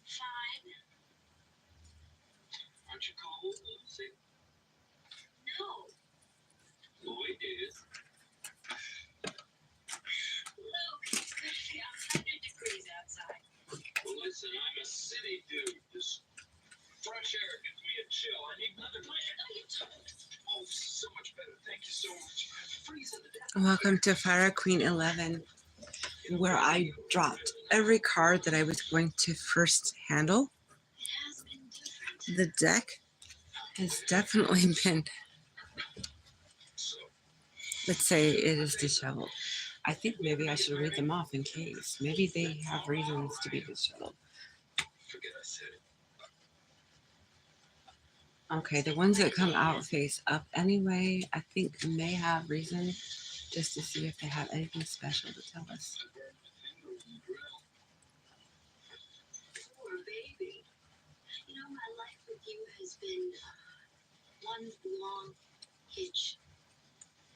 Fine. Aren't you cold, Lucy? No. Lloyd is. Luke, it's going to be 100 degrees outside. Well, listen, I'm a city dude. This fresh air gives me a chill. I need another blanket. Oh, so much better. Thank you so much. I'm freezing to death. Welcome to Fire Queen 11, where I dropped every card that I was going to first handle. It has been different. The deck has definitely been, let's say it is disheveled. I think maybe I should read them off in case. Maybe they have reasons to be disheveled. Forget I said it. Okay, the ones that come out face up anyway, I think may have reason, just to see if they have anything special to tell us. Poor baby. You know, my life with you has been one long hitch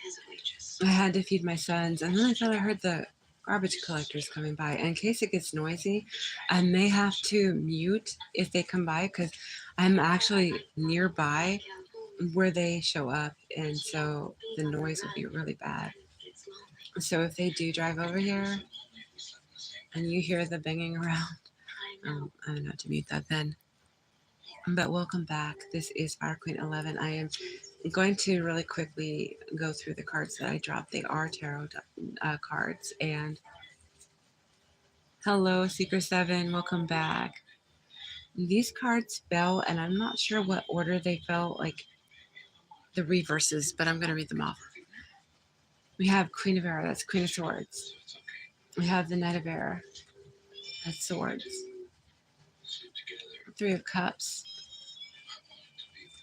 as a waitress. I had to feed my sons, and then I thought I heard the garbage collectors coming by. And in case it gets noisy, I may have to mute if they come by, because I'm actually nearby where they show up, and so the noise will be really bad. It's lonely. So if they do drive over here and you hear the banging around, I know. I'm going to have to mute that then. But welcome back. This is Fire Queen 11. I am going to really quickly go through the cards that I dropped. They are tarot cards. And hello, Seeker 7. Welcome back. These cards fell, and I'm not sure what order they fell, like the reverses, but I'm going to read them off. We have Queen of Air. That's Queen of Swords. We have the Knight of Air. That's Swords. Three of Cups.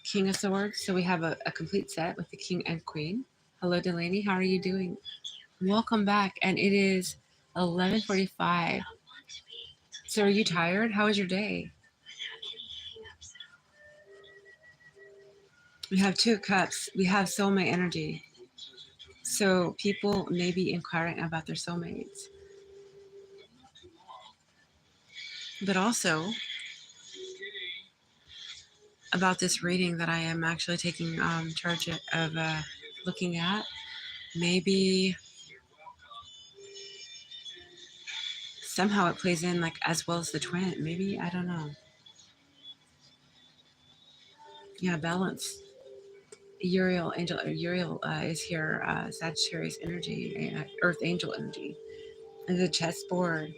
King of Swords. So we have a complete set with the King and Queen. Hello, Delaney. How are you doing? Welcome back. And it is 11:45. I want to be able to So are you tired? How was your day? without any hang-ups at all. We have Two of Cups. We have soulmate energy. So people may be inquiring about their soulmates. But also about this reading that I am actually taking charge of looking at. Maybe somehow it plays in like as well as the twin. Maybe, I don't know. Yeah, balance. Uriel is here. Sagittarius energy, Earth Angel energy. And the chessboard,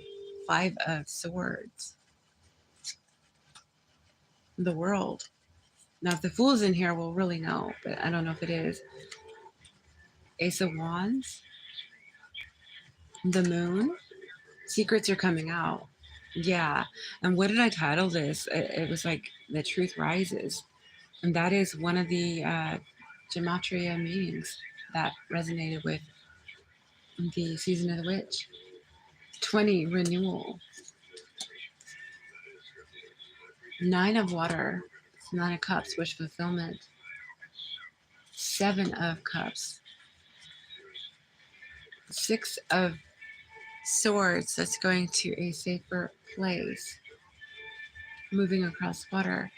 Five of Swords. The World. Now, if the Fool is in here, we'll really know, but I don't know if it is. Ace of Wands. The Moon. Secrets are coming out. Yeah. And what did I title this? It was like The Truth Rises. And that is one of the gematria meanings that resonated with the Season of the Witch. 20, Renewal. 9 of Water. 9 of Cups, Wish Fulfillment. 7 of Cups. 6 of Swords, that's going to a safer place. Moving across water.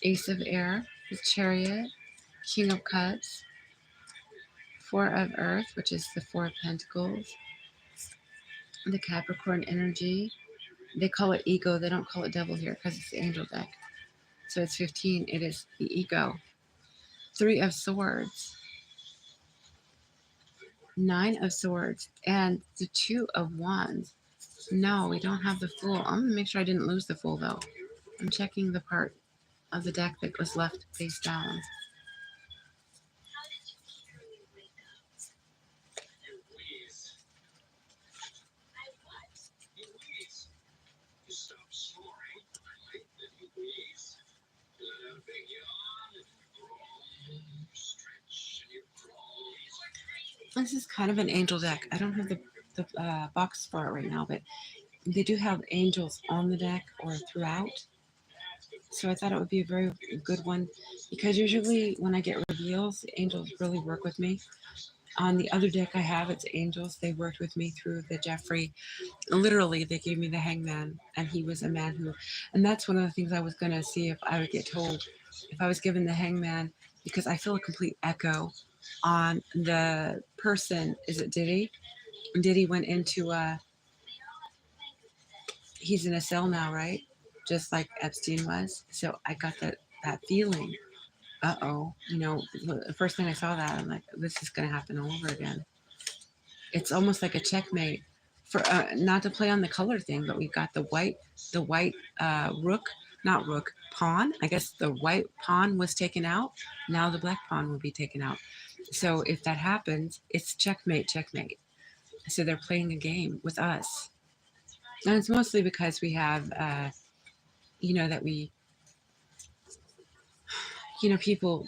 Ace of Air, the Chariot. King of Cups. 4 of Earth, which is the 4 of Pentacles. The Capricorn energy. They call it ego. They don't call it devil here because it's the angel deck. So it's 15. It is the ego. 3 of Swords. 9 of Swords. And the 2 of Wands. No, we don't have the Fool. I'm going to make sure I didn't lose the Fool, though. I'm checking the part of the deck that was left face down. How did you hear me wake up? You wheeze. I what? You wheeze. You stop snoring, right? Then you wheeze. You let out a big yawn, and you groan, you stretch, and you crawl. You are crazy. This is kind of an angel deck. I don't have the box for it right now, but they do have angels on the deck or throughout. So I thought it would be a very good one because usually when I get reveals, the angels really work with me. On the other deck I have, it's angels. They worked with me through the Jeffrey. Literally, they gave me the hangman, and he was a man who, and that's one of the things I was going to see if I would get told, if I was given the hangman, because I feel a complete echo on the person. Is it Diddy? Diddy went into he's in a cell now, right? Just like Epstein was. So I got that feeling. Uh-oh. The first thing I saw that, I'm like, this is going to happen all over again. It's almost like a checkmate for not to play on the color thing, but we've got the white rook, not rook, pawn. I guess the white pawn was taken out. Now the black pawn will be taken out. So if that happens, it's checkmate, checkmate. So they're playing a game with us. And it's mostly because we have, that we, people,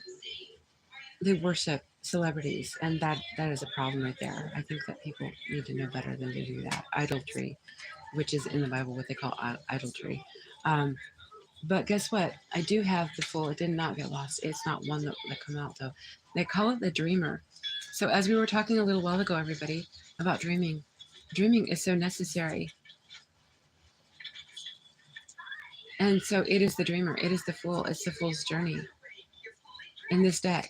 they worship celebrities, and that is a problem right there. I think that people need to know better than to do that. Idolatry, which is in the Bible what they call idolatry. But guess what? I do have the full. It did not get lost. It's not one that come out though. They call it the dreamer. So as we were talking a little while ago, everybody, about dreaming is so necessary. And so it is the dreamer. It is the fool. It's the fool's journey in this deck.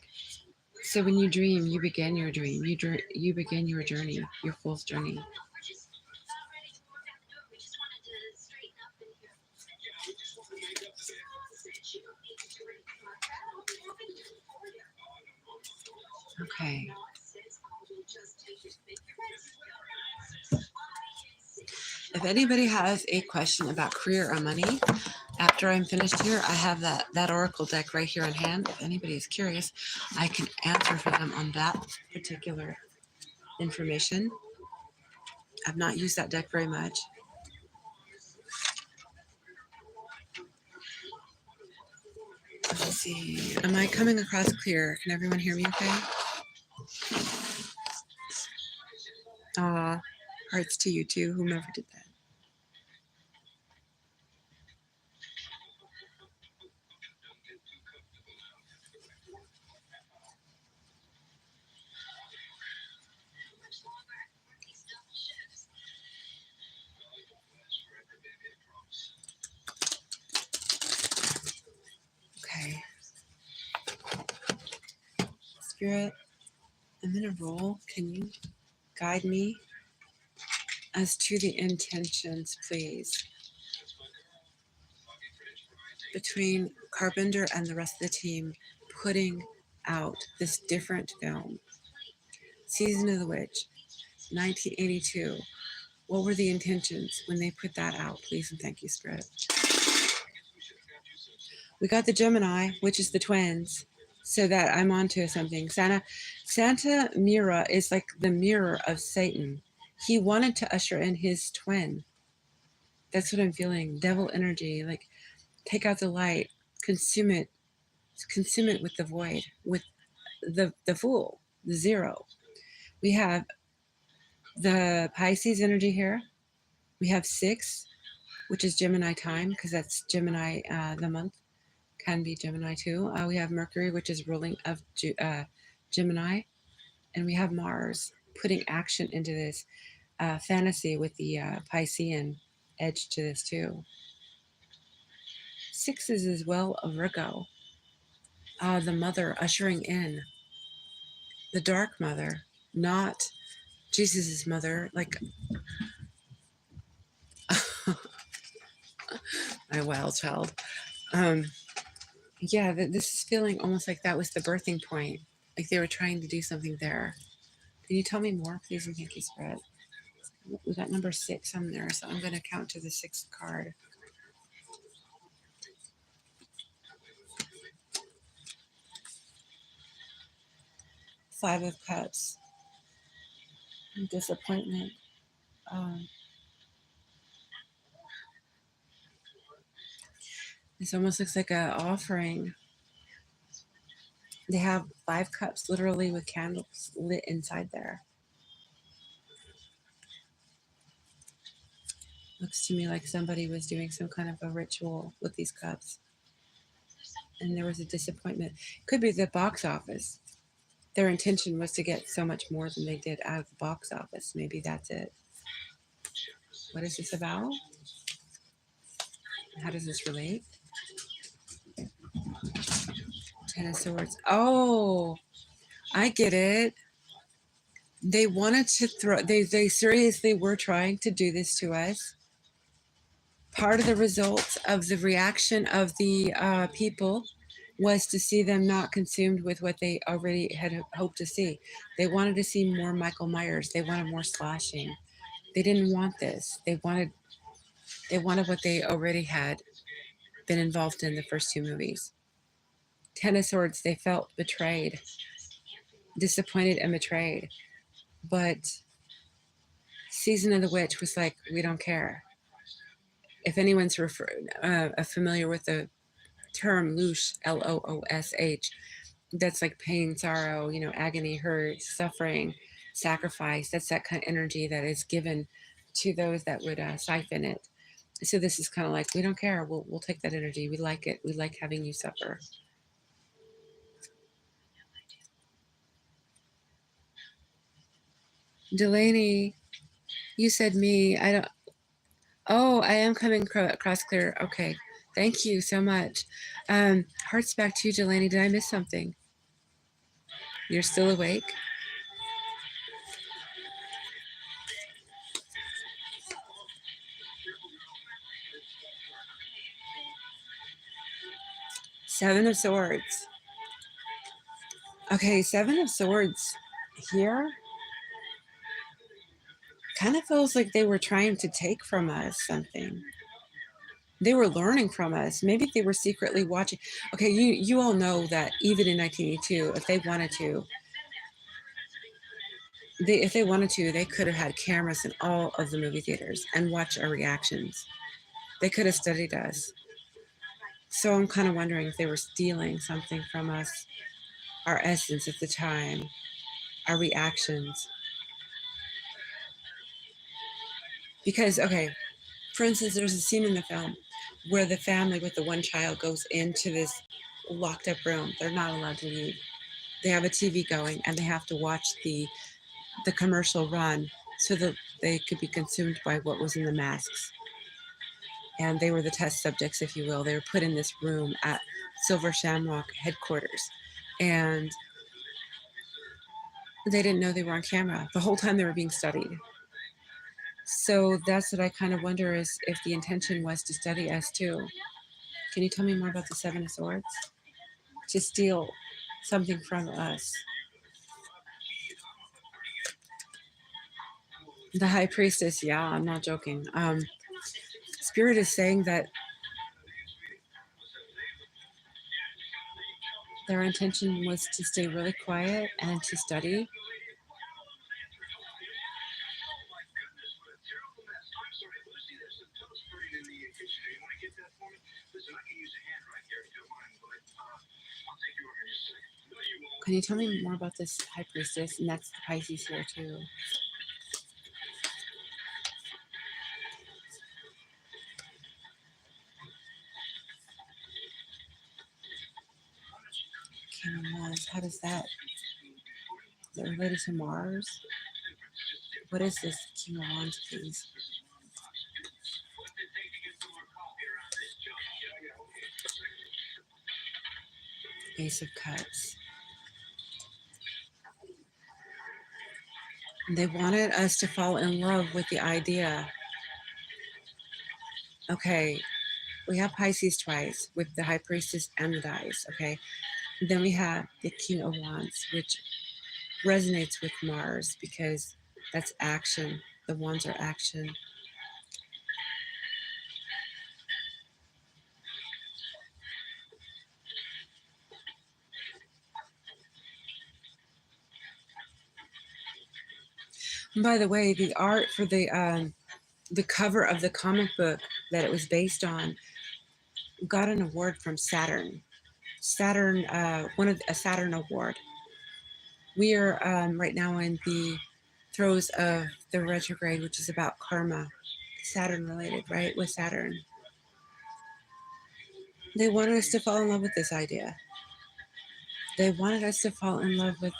So when you dream, you begin your dream. You begin your journey, your fool's journey. Okay. If anybody has a question about career or money, after I'm finished here, I have that oracle deck right here on hand. If anybody is curious, I can answer for them on that particular information. I've not used that deck very much. Let's see. Am I coming across clear? Can everyone hear me okay? Hearts to you too, whomever did that. Okay. Spirit, I'm in a roll. Can you guide me as to the intentions, please, between Carpenter and the rest of the team putting out this different film? Season of the Witch, 1982. What were the intentions when they put that out? Please and thank you, Spirit. We got the Gemini, which is the twins, so that I'm onto something. Santa Mira is like the mirror of Satan. He wanted to usher in his twin. That's what I'm feeling. Devil energy, like take out the light, consume it with the void, with the fool, the zero. We have the Pisces energy here. We have 6, which is Gemini time, because that's Gemini, the month can be Gemini too. We have Mercury, which is ruling of Gemini, and we have Mars putting action into this fantasy with the Piscean edge to this too. 6 is as well a Virgo, the mother ushering in, the dark mother, not Jesus's mother, like my wild child. Yeah, this is feeling almost like that was the birthing point, like they were trying to do something there. Can you tell me more, please, and thank you, Spread? We got number 6 on there, so I'm going to count to the 6th card. Five of Cups. Disappointment. This almost looks like an offering. They have 5 cups literally with candles lit inside there. Looks to me like somebody was doing some kind of a ritual with these cups. And there was a disappointment. Could be the box office. Their intention was to get so much more than they did out of the box office. Maybe that's it. What is this about? How does this relate? Ten of Swords. Oh, I get it. They wanted to throw, they seriously were trying to do this to us. Part of the results of the reaction of the people was to see them not consumed with what they already had hoped to see. They wanted to see more Michael Myers. They wanted more slashing. They didn't want this. They wanted what they already had been involved in the first two movies. Ten of Swords, they felt betrayed, disappointed and betrayed. But Season of the Witch was like, we don't care. If anyone's familiar with the term loosh, Loosh, that's like pain, sorrow, agony, hurt, suffering, sacrifice. That's that kind of energy that is given to those that would siphon it. So this is kind of like, we don't care. We'll take that energy. We like it. We like having you suffer. Delaney, you said me. I don't. Oh, I am coming across clear. Okay. Thank you so much. Hearts back to you, Delaney. Did I miss something? You're still awake? Seven of Swords. Okay, Seven of Swords here kind of feels like they were trying to take from us something. They were learning from us. Maybe they were secretly watching. Okay, you all know that even in 1982, if they wanted to, they could have had cameras in all of the movie theaters and watched our reactions. They could have studied us. So I'm kind of wondering if they were stealing something from us, our essence at the time, our reactions. Because, okay, for instance, there's a scene in the film where the family with the one child goes into this locked up room. They're not allowed to leave. They have a TV going and they have to watch the commercial run so that they could be consumed by what was in the masks. And they were the test subjects, if you will. They were put in this room at Silver Shamrock headquarters. And they didn't know they were on camera. The whole time they were being studied. So that's what I kind of wonder, is if the intention was to study us too. Can you tell me more about the Seven of Swords? To steal something from us. The High Priestess, yeah, I'm not joking. Spirit is saying that their intention was to stay really quiet and to study. Can you tell me more about this High Priestess? And that's the Pisces here too. King of Wands, how does that? Is it related to Mars? What is this King of Wands, please? Ace of Cups. They wanted us to fall in love with the idea. Okay, we have Pisces twice with the High Priestess and the Dice, okay? Then we have the King of Wands, which resonates with Mars because that's action. The wands are action. And by the way, the art for the cover of the comic book that it was based on got an award from Saturn. Saturn, a Saturn award. We are right now in the throes of the retrograde, which is about karma, Saturn related, right? With Saturn. They wanted us to fall in love with this idea. They wanted us to fall in love with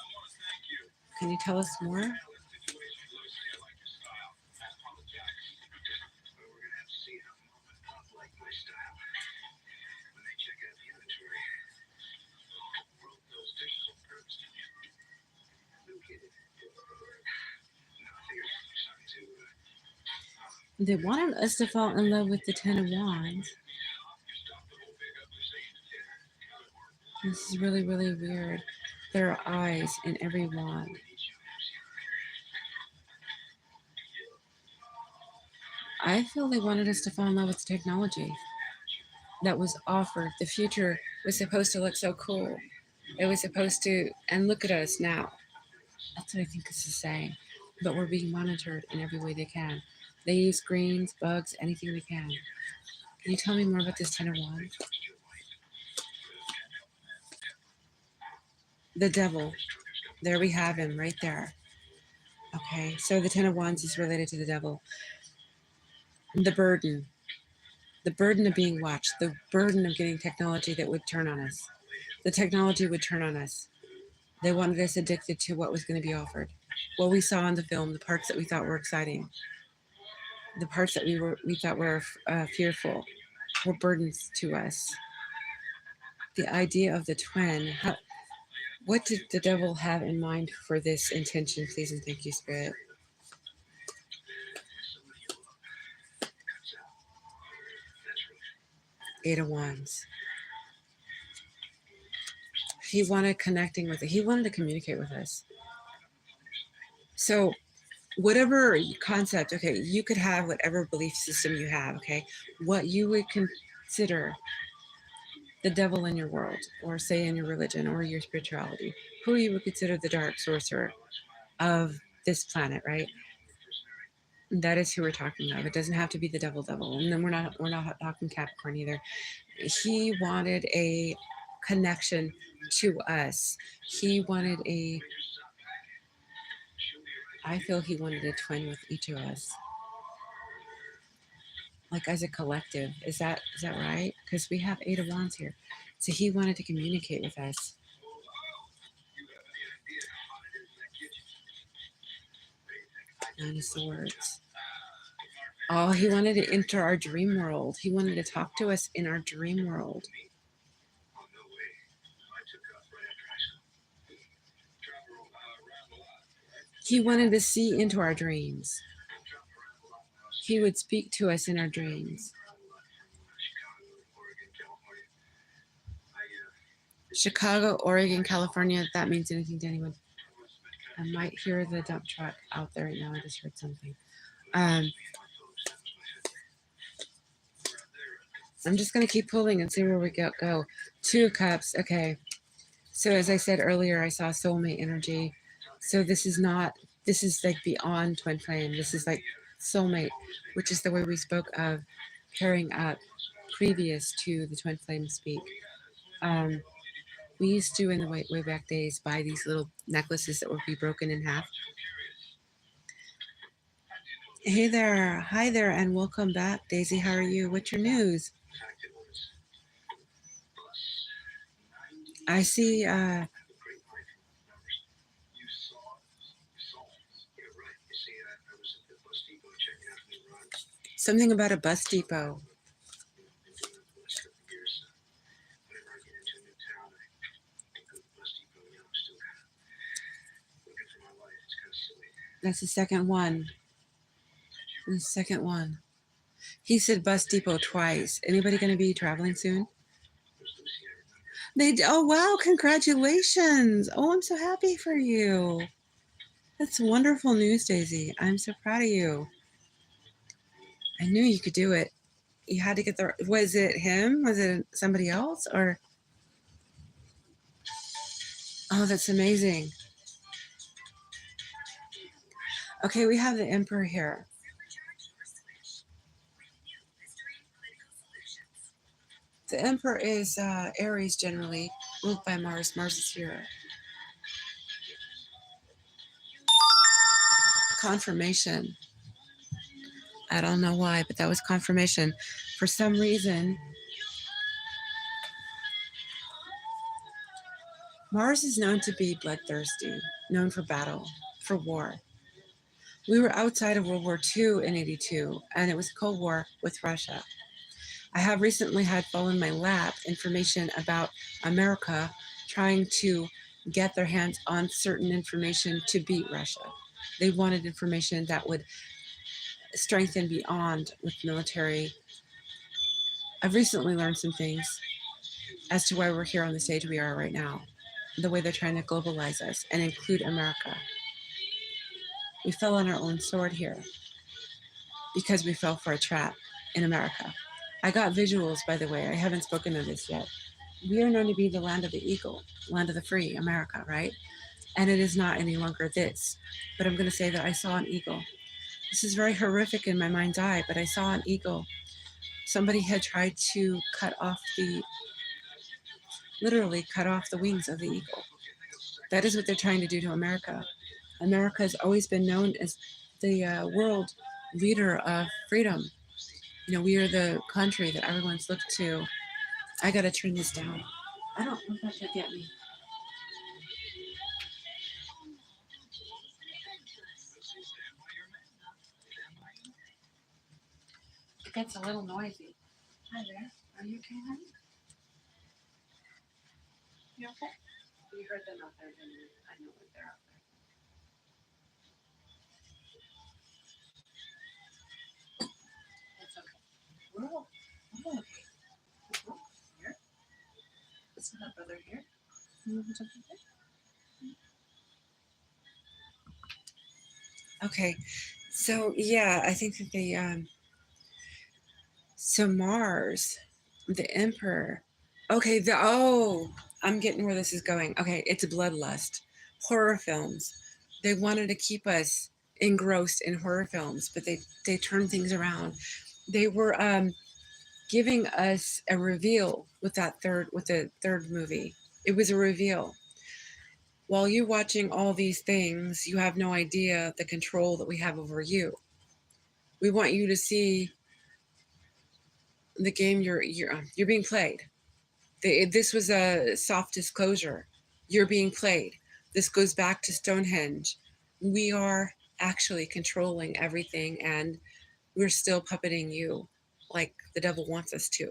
Can you tell us more? They wanted us to fall in love with the Ten of Wands. This is really, really weird. There are eyes in every wand. I feel they wanted us to fall in love with technology that was offered. The future was supposed to look so cool. It was supposed to, and look at us now. That's what I think this is saying. But we're being monitored in every way they can. They use screens, bugs, anything they can. Can you tell me more about this Ten of Wands? The devil. There we have him, right there. Okay, so the Ten of Wands is related to the devil. The burden. The burden of being watched. The burden of getting technology that would turn on us. The technology would turn on us. They wanted us addicted to what was going to be offered. What we saw in the film, the parts that we thought were exciting. The parts that we thought were fearful were burdens to us. The idea of the twin. What did the devil have in mind for this intention? Please and thank you, Spirit. Eight of Wands. He wanted connecting with it. He wanted to communicate with us. So whatever concept, okay, you could have whatever belief system you have, okay, what you would consider the devil in your world, or say in your religion or your spirituality, who you would consider the dark sorcerer of this planet, right? That is who we're talking of. It doesn't have to be the devil, and then we're not talking Capricorn either. He wanted a connection to us. He wanted I feel he wanted a twin with each of us, like as a collective. Is that right? Because we have Eight of Wands here. So he wanted to communicate with us. Nine of Swords. Oh, he wanted to enter our dream world. He wanted to talk to us in our dream world. He wanted to see into our dreams. He would speak to us in our dreams. Chicago, Oregon, California, if that means anything to anyone. I might hear the dump truck out there right now. I just heard something. I'm just going to keep pulling and see where we go. Two of Cups. Okay. So as I said earlier, I saw soulmate energy. So this is like beyond twin flame. This is like soulmate, which is the way we spoke of pairing up previous to the twin flame speak. We used to, in the way back days, buy these little necklaces that would be broken in half. Hey there. Hi there, and welcome back, Daisy. How are you? What's your news? I see something about a bus depot. That's the second one. The second one. He said bus depot twice. Anybody going to be traveling soon? Oh, wow. Congratulations. Oh, I'm so happy for you. That's wonderful news, Daisy. I'm so proud of you. I knew you could do it. You had to get was it him? Was it somebody else? Or, oh, that's amazing. Okay, we have the Emperor here. The Emperor is Aries generally, ruled by Mars. Mars is here. Confirmation. I don't know why, but that was confirmation. For some reason, Mars is known to be bloodthirsty, known for battle, for war. We were outside of World War II in 82, and it was Cold War with Russia. I have recently had fall in my lap information about America trying to get their hands on certain information to beat Russia. They wanted information that would strengthen beyond with military. I've recently learned some things as to why we're here on the stage we are right now, the way they're trying to globalize us and include America. We fell on our own sword here because we fell for a trap in America. I got visuals, by the way. I haven't spoken of this yet. We are known to be the land of the eagle, land of the free, America, right? And it is not any longer this. But I'm going to say that I saw an eagle. This is very horrific in my mind's eye, but I saw an eagle. Somebody had tried to literally cut off the wings of the eagle. That is what they're trying to do to America. America has always been known as the world leader of freedom. You know, we are the country that everyone's looked to. I gotta turn this down. I don't know if that should get me. It gets a little noisy. Hi there. Are you okay, honey? You okay? You heard them out there, didn't you? I know that they're out there. It's okay. We're okay. Here. Is that brother here? Okay. So yeah, I think that so Mars, the Emperor. Okay, I'm getting where this is going. Okay, it's bloodlust. Horror films. They wanted to keep us engrossed in horror films, but they turned things around. They were giving us a reveal with the third movie. It was a reveal. While you're watching all these things, you have no idea the control that we have over you. We want you to see the game you're being played. This was a soft disclosure. You're being played. This goes back to Stonehenge. We are actually controlling everything, and we're still puppeting you like the devil wants us to.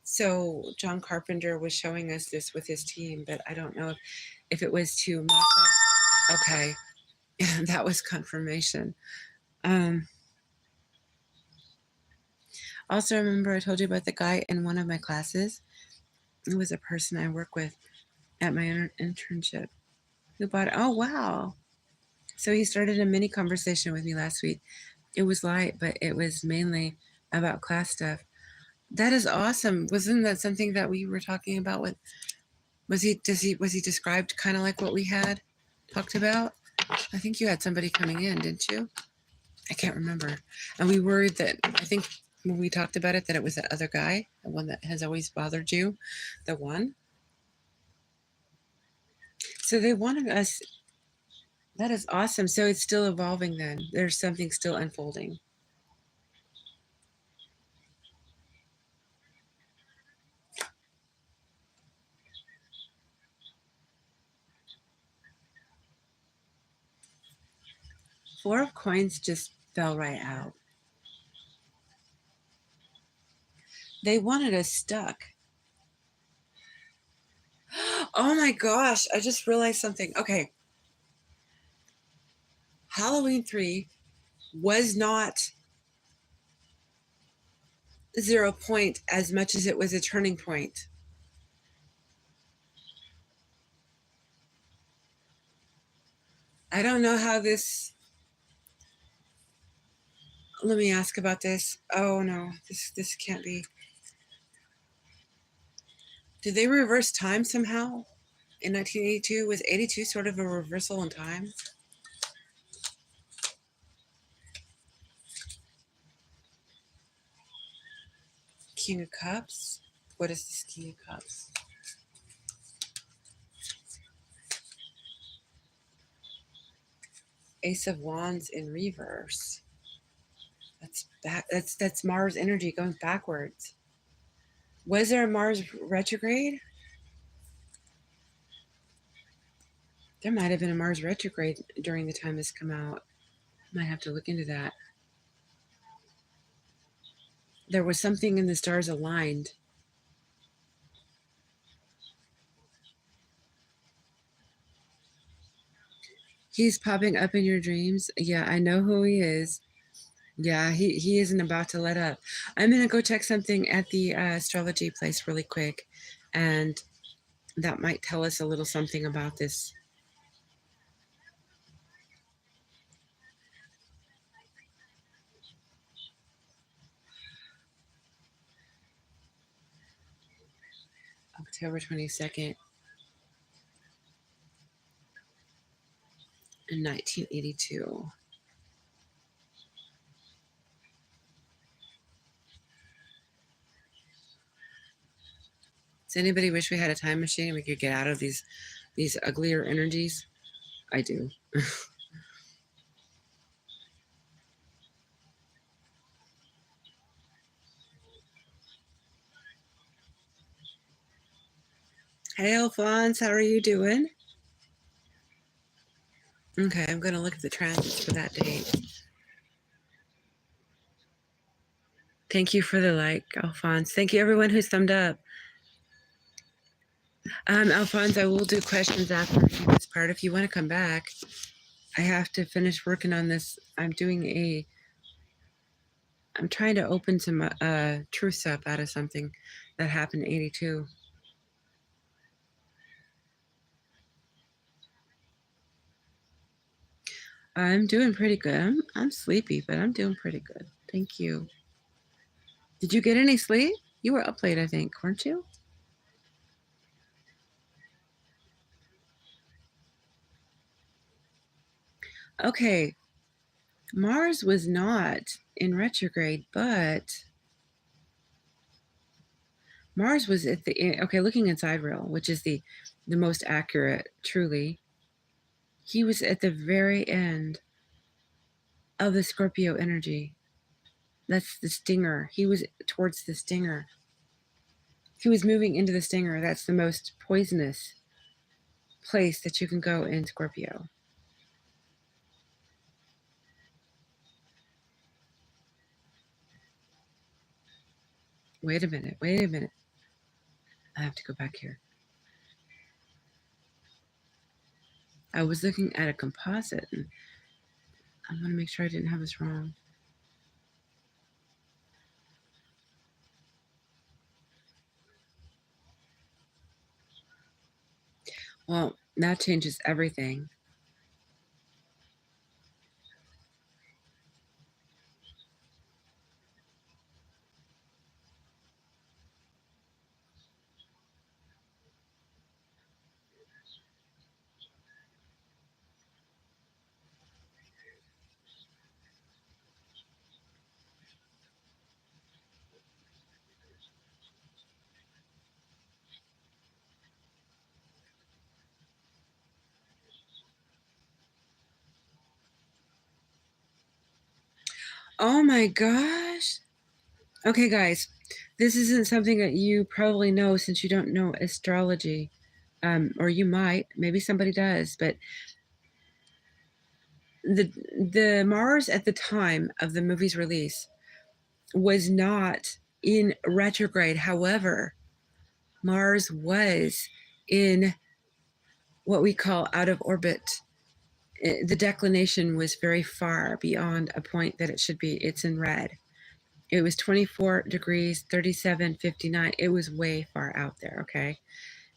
So John Carpenter was showing us this with his team, but I don't know if it was to mock us. Okay, that was confirmation. Also, remember I told you about the guy in one of my classes? It was a person I work with at my internship who bought it. Oh, wow. So he started a mini conversation with me last week. It was light, but it was mainly about class stuff. That is awesome. Wasn't that something that we were talking about with, was he described kind of like what we had talked about? I think you had somebody coming in, didn't you? I can't remember. And we worried that, I think when we talked about it, that it was that other guy, the one that has always bothered you, the one. So they wanted us, that is awesome. So it's still evolving then. There's something still unfolding. Four of coins just fell right out. They wanted us stuck. Oh my gosh, I just realized something. Okay. Halloween 3 was not 0 point as much as it was a turning point. I don't know how this, let me ask about this. Oh no, this can't be. Did they reverse time somehow? In 1982, was 82 sort of a reversal in time? King of Cups? What is this King of Cups? Ace of Wands in reverse. That's Mars energy going backwards. Was there a Mars retrograde? There might have been a Mars retrograde during the time this come out. Might have to look into that. There was something in the stars aligned. He's popping up in your dreams. Yeah, I know who he is. Yeah, he isn't about to let up. I'm going to go check something at the astrology place really quick, and that might tell us a little something about this. October 22nd in 1982. Does anybody wish we had a time machine and we could get out of these uglier energies? I do. Hey, Alphonse, how are you doing? Okay, I'm going to look at the transits for that date. Thank you for the like, Alphonse. Thank you, everyone who's thumbed up. Alphonse, I will do questions after this part. If you want to come back, I have to finish working on this. I'm trying to open some truths up out of something that happened in 82. I'm doing pretty good. I'm sleepy, but I'm doing pretty good. Thank you. Did you get any sleep? You were up late, I think, weren't you? Okay. Mars was not in retrograde, but Mars was at the, okay, looking in sidereal, which is the most accurate, truly. He was at the very end of the Scorpio energy. That's the stinger. He was towards the stinger. He was moving into the stinger. That's the most poisonous place that you can go in Scorpio. Wait a minute. I have to go back here. I was looking at a composite, and I want to make sure I didn't have this wrong. Well, that changes everything. Oh my gosh. Okay, guys, this isn't something that you probably know since you don't know astrology. Or you might, maybe somebody does, but the Mars at the time of the movie's release was not in retrograde. However, Mars was in what we call out of orbit. The declination was very far beyond a point that it should be. It's in red. It was 24 degrees, 37, 59. It was way far out there, okay?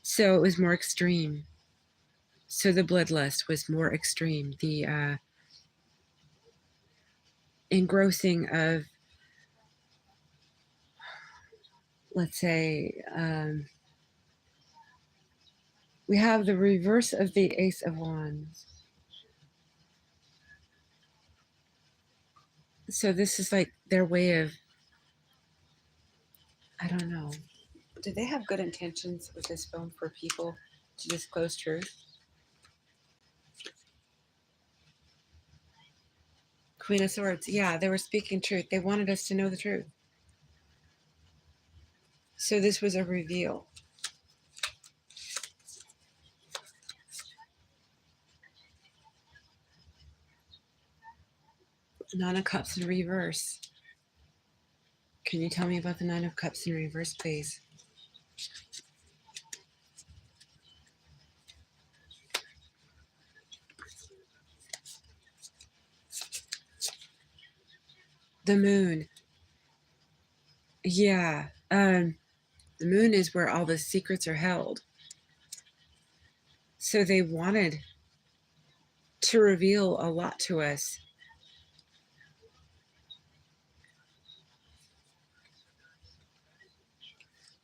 So it was more extreme. So the bloodlust was more extreme. The engrossing of, let's say, we have the reverse of the Ace of Wands. So this is like their way of, I don't know. Did they have good intentions with this film for people to disclose truth? Queen of Swords. Yeah, they were speaking truth. They wanted us to know the truth. So this was a reveal. Nine of Cups in reverse. Can you tell me about the Nine of Cups in reverse, please? The Moon. Yeah. The Moon is where all the secrets are held. So they wanted to reveal a lot to us.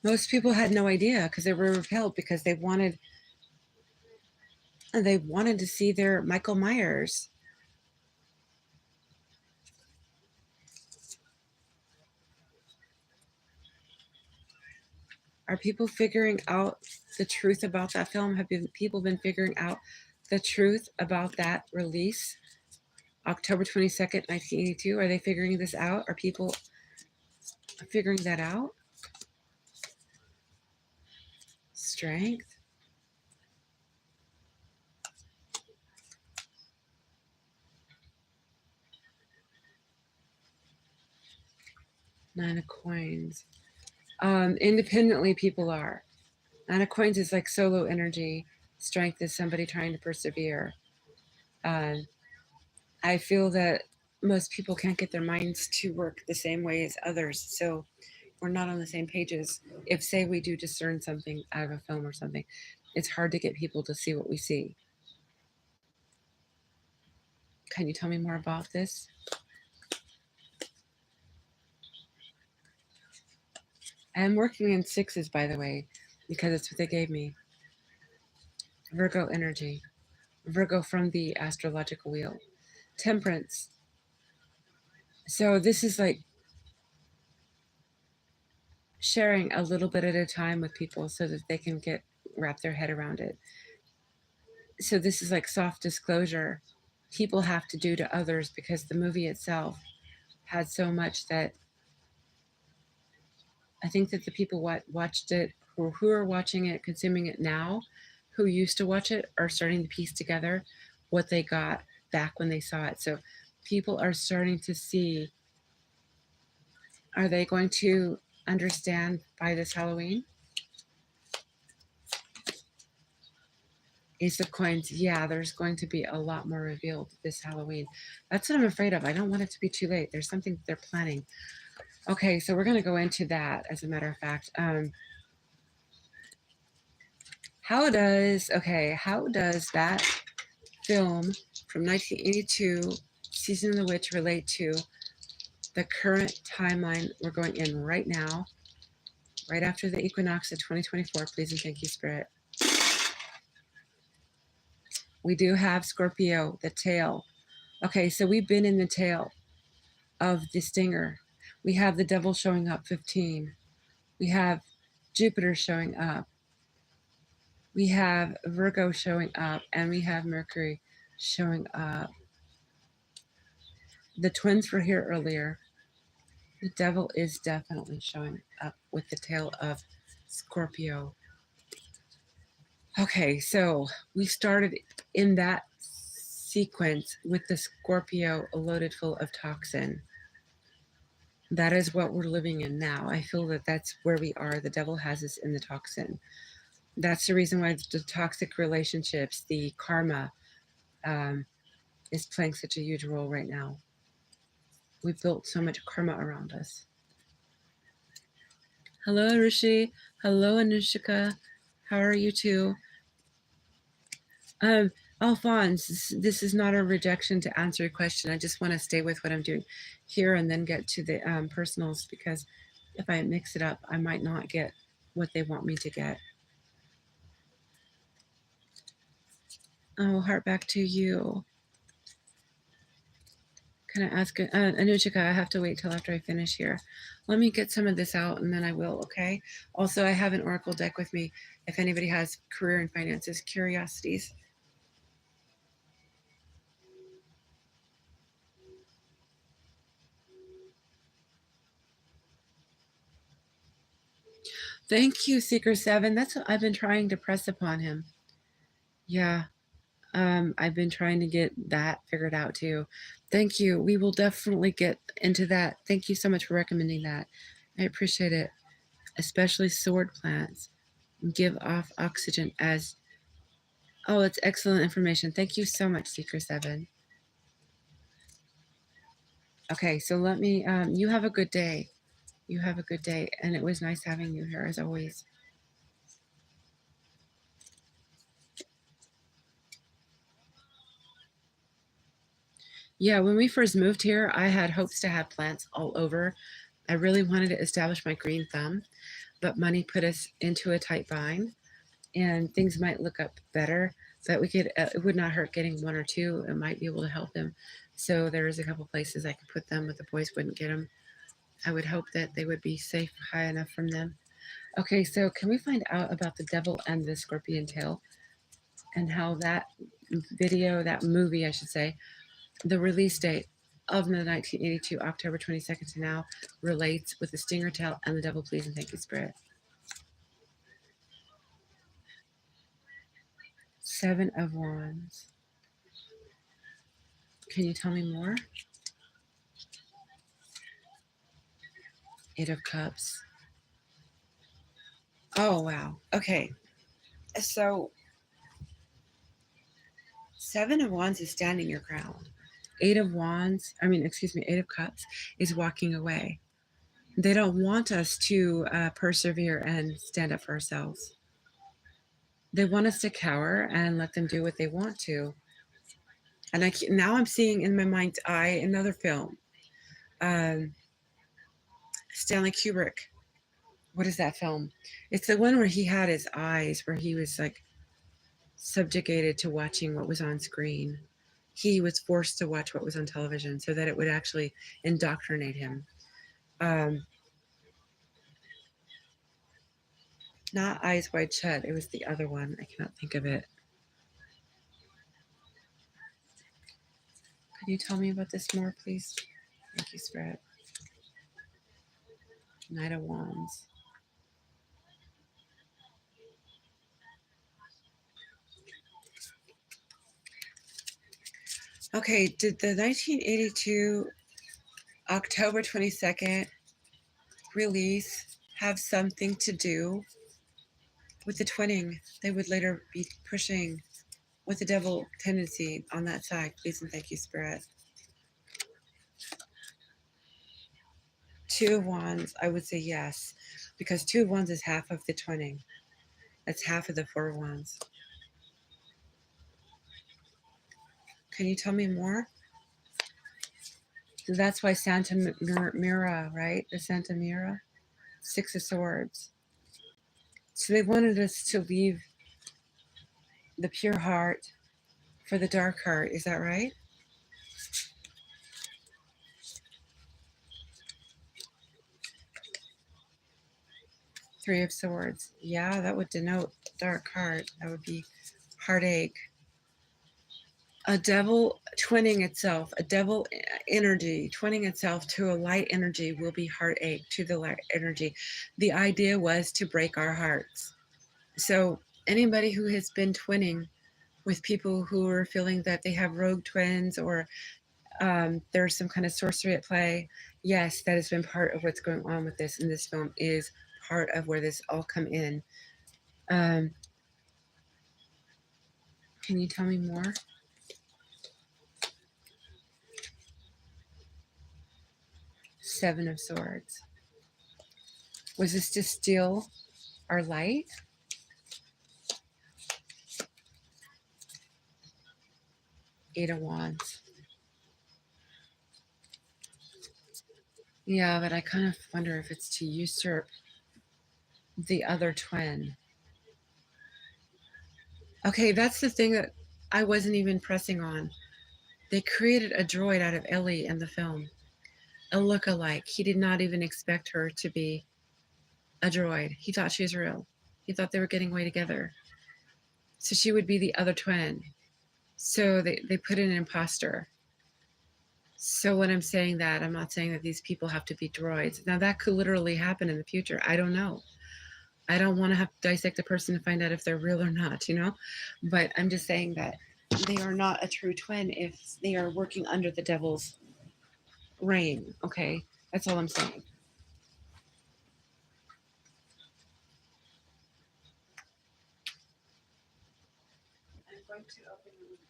Most people had no idea because they were repelled because they wanted to see their Michael Myers. Are people figuring out the truth about that film? Have people been figuring out the truth about that release? October 22nd, 1982. Are they figuring this out? Are people figuring that out? Strength. Nine of Coins. Independently, people are. Nine of Coins is like solo energy. Strength is somebody trying to persevere. I feel that most people can't get their minds to work the same way as others. So we're not on the same pages. If, say, we do discern something out of a film or something, it's hard to get people to see what we see. Can you tell me more about this? I'm working in sixes, by the way, because it's what they gave me. Virgo energy. Virgo from the astrological wheel. Temperance. So this is like sharing a little bit at a time with people so that they can wrap their head around it. So this is like soft disclosure people have to do to others because the movie itself had so much that I think that the people watched it or who are watching it, consuming it now, who used to watch it, are starting to piece together what they got back when they saw it. So people are starting to see, are they going to understand by this Halloween? Ace of Coins. Yeah, there's going to be a lot more revealed this Halloween. That's what I'm afraid of. I don't want it to be too late. There's something they're planning. Okay, so we're going to go into that, as a matter of fact. How does that film from 1982, Season of the Witch, relate to the current timeline we're going in right now, right after the equinox of 2024? Please and thank you, Spirit. We do have Scorpio, the tail. Okay, so we've been in the tail of the stinger. We have the devil showing up, 15. We have Jupiter showing up. We have Virgo showing up, and we have Mercury showing up. The twins were here earlier. The devil is definitely showing up with the tail of Scorpio. Okay, so we started in that sequence with the Scorpio loaded full of toxin. That is what we're living in now. I feel that that's where we are. The devil has us in the toxin. That's the reason why the toxic relationships, the karma, is playing such a huge role right now. We've built so much karma around us. Hello, Rishi. Hello, Anushika. How are you two? Alphonse, this is not a rejection to answer your question. I just want to stay with what I'm doing here and then get to the personals, because if I mix it up, I might not get what they want me to get. Oh, heart back to you. Can I ask, Anushika, I have to wait till after I finish here. Let me get some of this out and then I will, okay? Also, I have an oracle deck with me if anybody has career and finances curiosities. Thank you, Seeker 7. That's what I've been trying to press upon him. Yeah. I've been trying to get that figured out too. Thank you. We will definitely get into that. Thank you so much for recommending that. I appreciate it. Especially sword plants give off oxygen as... Oh, it's excellent information. Thank you so much, Seeker 7. Okay, so let me, you have a good day. You have a good day. And it was nice having you here as always. Yeah, when we first moved here, I had hopes to have plants all over. I really wanted to establish my green thumb, but money put us into a tight bind and things might look up better, but we could, it would not hurt getting one or two. It might be able to help them. So there's a couple places I could put them, but the boys wouldn't get them. I would hope that they would be safe high enough from them. Okay, so can we find out about the devil and the scorpion tail and how that video, that movie, I should say, the release date of the 1982, October 22nd to now, relates with the stinger tail and the devil please and thank you spirit. 7 of Wands. Can you tell me more? 8 of Cups. Oh, wow. Okay. So 7 of Wands is standing your ground. 8 of Wands, 8 of Cups is walking away. They don't want us to persevere and stand up for ourselves. They want us to cower and let them do what they want to. And now I'm seeing in my mind's eye another film. Stanley Kubrick. What is that film? It's the one where he had his eyes, where he was like subjugated to watching what was on screen. He was forced to watch what was on television so that it would actually indoctrinate him. Not Eyes Wide Shut. It was the other one. I cannot think of it. Can you tell me about this more, please? Thank you, Spirit. Knight of Wands. Okay, did the 1982 October 22nd release have something to do with the twinning they would later be pushing with the devil tendency on that side? Please and thank you, Spirit. 2 of Wands, I would say yes, because 2 of Wands is half of the twinning. That's half of the 4 of Wands. Can you tell me more? So that's why Santa Mira, right? The Santa Mira, 6 of Swords. So they wanted us to leave the pure heart for the dark heart. Is that right? Three of Swords. Yeah, that would denote dark heart. That would be heartache. A devil twinning itself, a devil energy twinning itself to a light energy will be heartache to the light energy. The idea was to break our hearts. So anybody who has been twinning with people who are feeling that they have rogue twins or there's some kind of sorcery at play, yes, that has been part of what's going on with this. And this film is part of where this all come in. Can you tell me more? Seven of Swords. Was this to steal our light? Eight of Wands. Yeah, but I kind of wonder if it's to usurp the other twin. Okay, that's the thing that I wasn't even pressing on. They created a droid out of Ellie in the film. A look-alike. He did not even expect her to be a droid. He thought she was real. He thought they were getting away together. So she would be the other twin. So they put in an imposter. So when I'm saying that, I'm not saying that these people have to be droids. Now that could literally happen in the future. I don't know. I don't want to have to dissect a person to find out if they're real or not, you know? But I'm just saying that they are not a true twin if they are working under the devil's reign. Okay, that's all I'm saying. I'm going to open the window.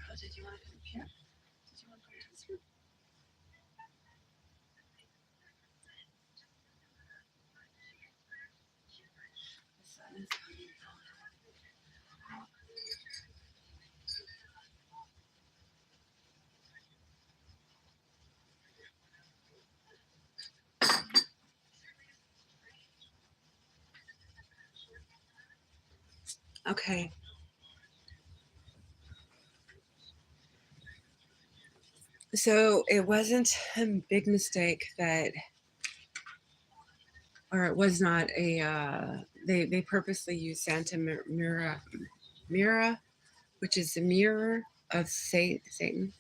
Oh, did you want to come up here? Did you want to come to this room? The sun is coming down. Okay. So it wasn't a big mistake that, or it was not a, they purposely used Santa Mira, which is the mirror of Satan.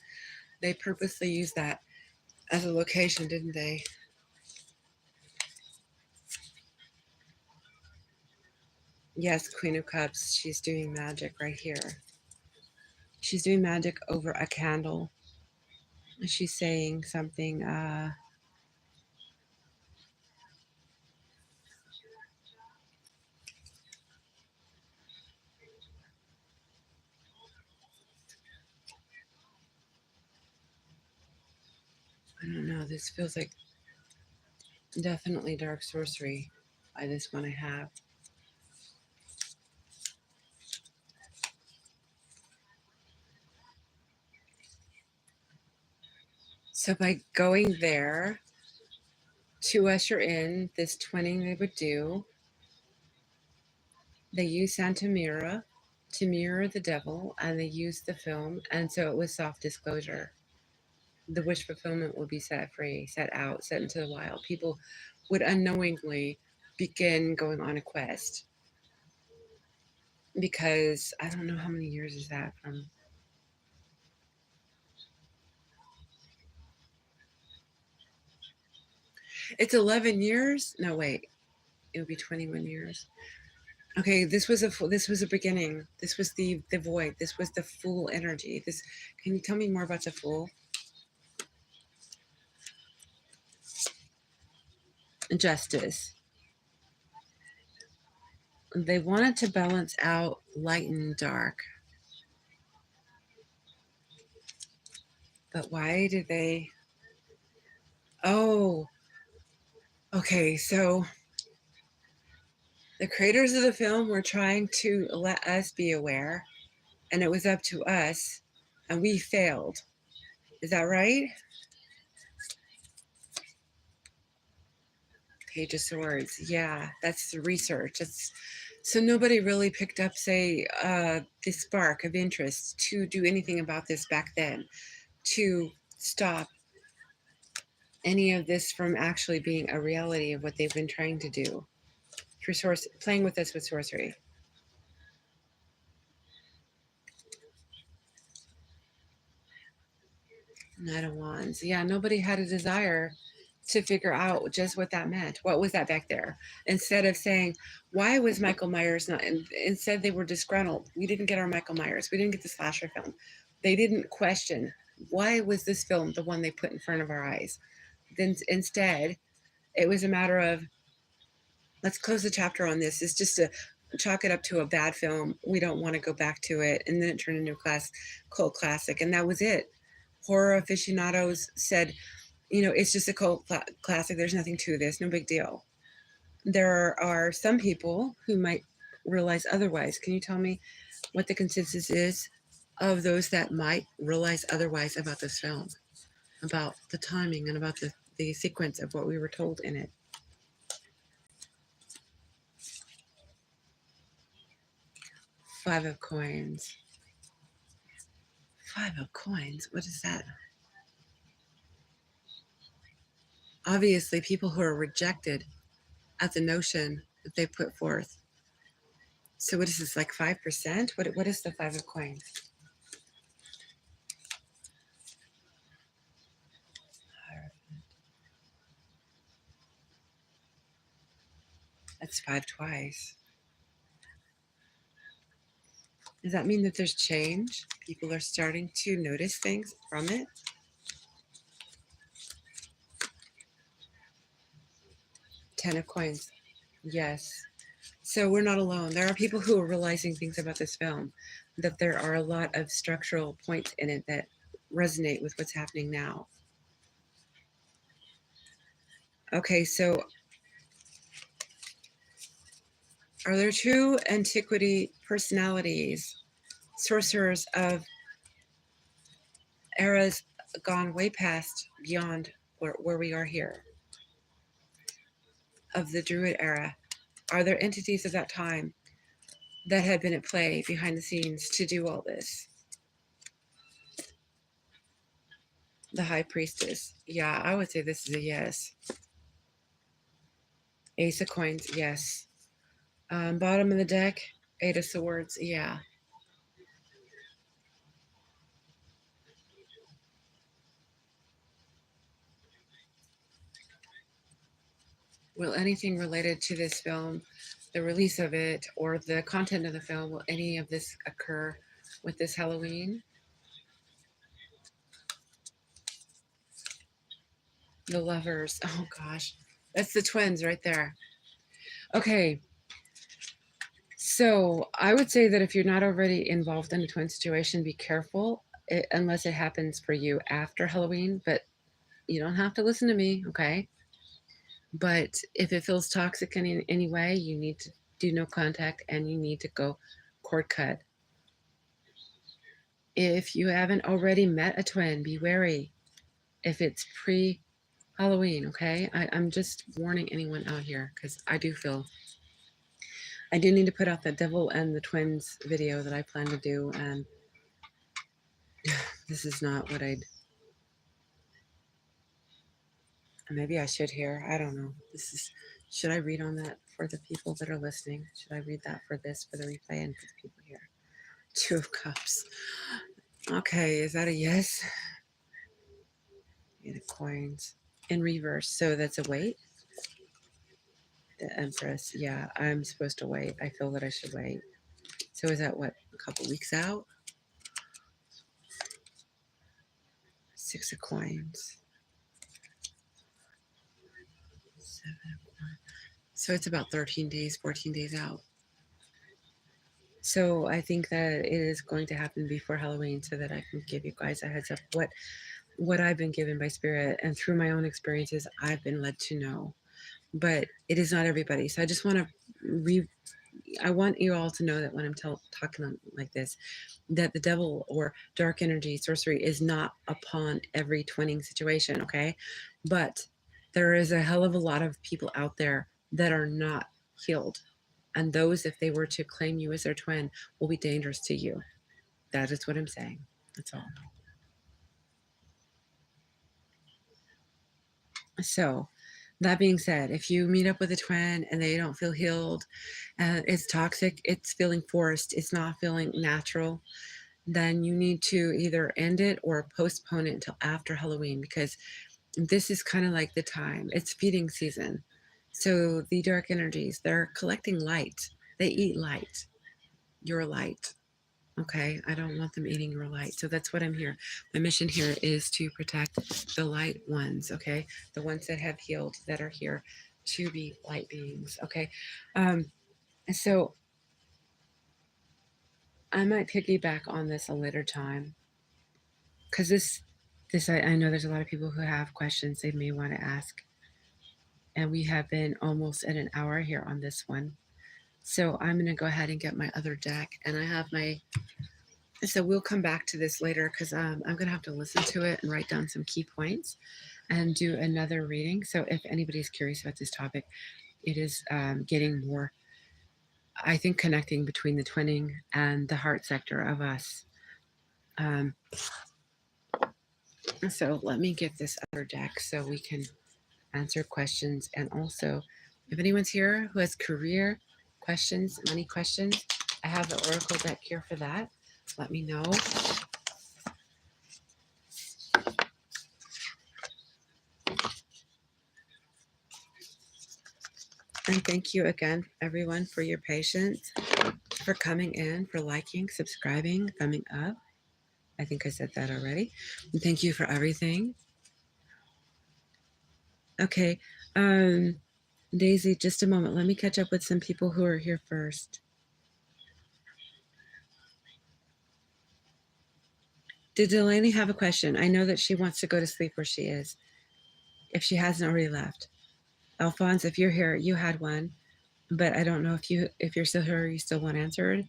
They purposely used that as a location, didn't they? Yes, Queen of Cups, she's doing magic right here. She's doing magic over a candle. She's saying something, I don't know, this feels like definitely dark sorcery by this one I have. So by going there to usher in this twinning they would do, they use Santa Mira to mirror the devil, and they used the film, and so it was soft disclosure. The wish fulfillment would be set free, set out, set into the wild. People would unknowingly begin going on a quest, because I don't know how many years is that from. It's 11 years. No, wait, it would be 21 years. Okay, this was a beginning. This was the void. This was the fool energy. This, can you tell me more about the fool? Justice. They wanted to balance out light and dark. But why did they? Oh, okay. So the creators of the film were trying to let us be aware, and it was up to us, and we failed. Is that right? Page of Swords. Yeah, that's the research. So nobody really picked up, say, the spark of interest to do anything about this back then, to stop any of this from actually being a reality of what they've been trying to do through playing with us with sorcery. Knight of Wands. Yeah, nobody had a desire to figure out just what that meant. What was that back there? Instead of saying, why was Michael Myers not, instead they were disgruntled. We didn't get our Michael Myers. We didn't get the slasher film. They didn't question, why was this film the one they put in front of our eyes? Then instead, it was a matter of, let's close the chapter on this. It's just to chalk it up to a bad film. We don't want to go back to it. And then it turned into a cult classic. And that was it. Horror aficionados said, it's just a cult classic. There's nothing to this. No big deal. There are some people who might realize otherwise. Can you tell me what the consensus is of those that might realize otherwise about this film, about the timing and about the sequence of what we were told in it? Five of Coins. Five of Coins. What is that? Obviously, people who are rejected at the notion that they put forth. So what is this, like 5%? What is the Five of Coins? That's 5 twice. Does that mean that there's change? People are starting to notice things from it? Ten of Coins. Yes. So we're not alone. There are people who are realizing things about this film, that there are a lot of structural points in it that resonate with what's happening now. Okay, so are there true antiquity personalities, sorcerers of eras gone way past beyond where we are here, of the Druid era? Are there entities of that time that had been at play behind the scenes to do all this? The High Priestess. Yeah, I would say this is a yes. Ace of Coins, yes. Bottom of the deck, Eight of Swords, yeah. Will anything related to this film, the release of it, or the content of the film, will any of this occur with this Halloween? The Lovers. Oh gosh, that's the twins right there. Okay, so I would say that if you're not already involved in a twin situation, be careful, unless it happens for you after Halloween. But you don't have to listen to me, okay? But if it feels toxic in any way, you need to do no contact and you need to go cord cut. If you haven't already met a twin, be wary if it's pre-Halloween, okay? I'm just warning anyone out here because I do need to put out the Devil and the Twins video that I plan to do, and this is not what maybe I should hear. I don't know. Should I read on that for the people that are listening? Should I read that for the replay and for the people here? Two of Cups. Okay, is that a yes? Eight of Coins in reverse. So that's a wait. The Empress. Yeah, I'm supposed to wait. I feel that I should wait. So is that what, a couple weeks out? Six of Coins. Seven of Coins. So it's about 13 days, 14 days out. So I think that it is going to happen before Halloween so that I can give you guys a heads up what I've been given by Spirit, and through my own experiences, I've been led to know. But it is not everybody. So I just want to I want you all to know that when I'm talking like this, that the devil or dark energy sorcery is not upon every twinning situation, okay? But there is a hell of a lot of people out there that are not healed. And those, if they were to claim you as their twin, will be dangerous to you. That is what I'm saying. That's all. So, that being said, if you meet up with a twin and they don't feel healed, it's toxic, it's feeling forced, it's not feeling natural, then you need to either end it or postpone it until after Halloween, because this is kind of like the time. It's feeding season. So the dark energies, they're collecting light. They eat light. Your light. Okay, I don't want them eating your light. So that's what I'm here. My mission here is to protect the light ones, okay? The ones that have healed, that are here to be light beings, okay? So I might piggyback on this a later time, because this I know there's a lot of people who have questions they may want to ask. And we have been almost at an hour here on this one. So I'm going to go ahead and get my other deck, and I have so we'll come back to this later, because I'm going to have to listen to it and write down some key points and do another reading. So if anybody's curious about this topic, it is getting more I think connecting between the twinning and the heart sector of us. So let me get this other deck so we can answer questions. And also, if anyone's here who has career questions, money questions, I have the Oracle deck here for that. Let me know. And thank you again, everyone, for your patience, for coming in, for liking, subscribing, thumbing up. I think I said that already. And thank you for everything. Okay, Daisy, just a moment. Let me catch up with some people who are here first. Did Delaney have a question? I know that she wants to go to sleep where she is, if she hasn't already left. Alphonse, if you're here, you had one, but I don't know if you're still here, you still want answered.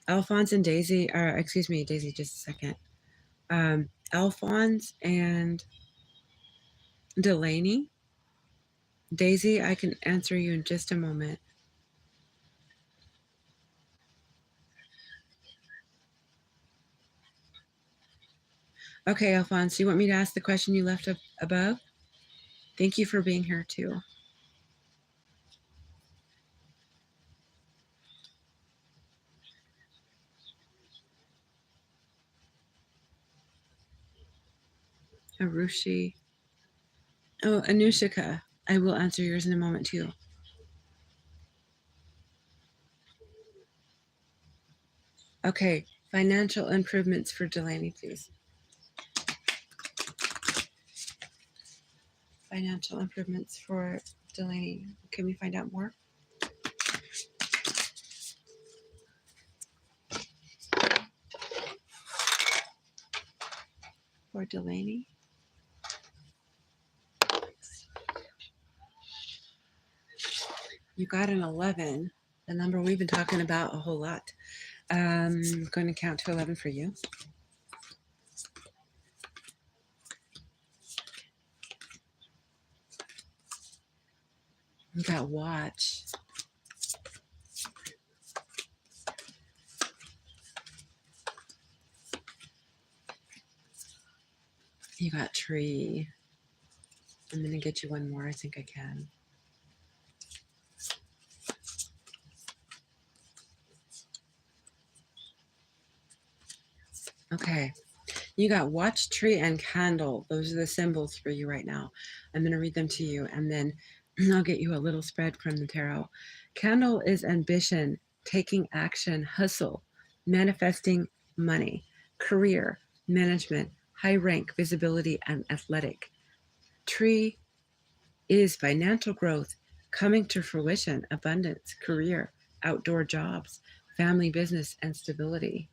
Alphonse and Daisy, excuse me, Daisy, just a second. Alphonse and Delaney. Daisy, I can answer you in just a moment. Okay, Alphonse, you want me to ask the question you left up above? Thank you for being here too. Arushi. Oh, Anushika, I will answer yours in a moment too. Okay, financial improvements for Delaney, please. Financial improvements for Delaney. Can we find out more? For Delaney. You got an 11, the number we've been talking about a whole lot. I'm going to count to 11 for you. You got watch. You got tree. I'm going to get you one more. I think I can. Okay. You got watch, tree, and candle. Those are the symbols for you right now. I'm going to read them to you, and then I'll get you a little spread from the tarot. Candle is ambition, taking action, hustle, manifesting money, career, management, high rank, visibility, and athletic. Tree is financial growth, coming to fruition, abundance, career, outdoor jobs, family business, and stability.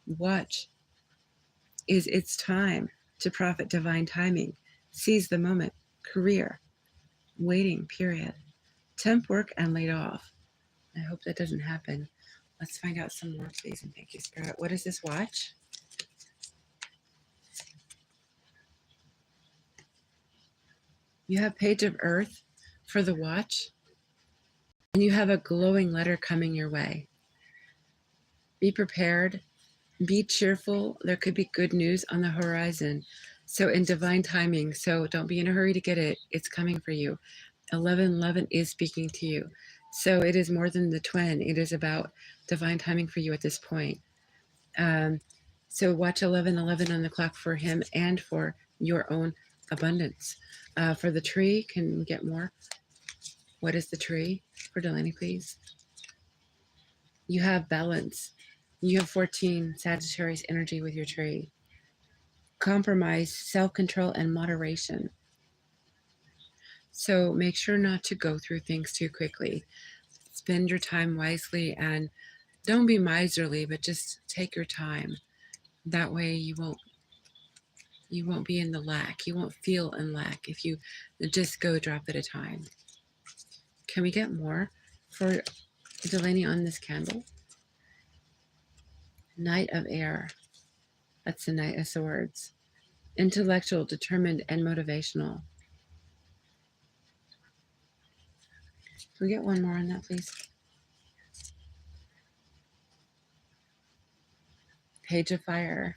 Watch is its time to profit, divine timing, seize the moment, career, waiting, period. Temp work and laid off. I hope that doesn't happen. Let's find out some more, please, and thank you, Spirit. What is this watch? You have Page of Earth for the watch, and you have a glowing letter coming your way. Be prepared. Be cheerful. There could be good news on the horizon. So in divine timing. So don't be in a hurry to get it. It's coming for you. 1111 is speaking to you. So it is more than the twin. It is about divine timing for you at this point. So watch 1111 on the clock for him and for your own abundance. For the tree, can we get more? What is the tree for Delaney, please? You have balance. You have 14 Sagittarius energy with your tree. Compromise, self-control, and moderation. So make sure not to go through things too quickly. Spend your time wisely and don't be miserly, but just take your time. That way you won't be in the lack. You won't feel in lack if you just go drop at a time. Can we get more for Delaney on this candle? Knight of Air. That's the Knight of Swords. Intellectual, determined, and motivational. Can we get one more on that, please? Page of Fire.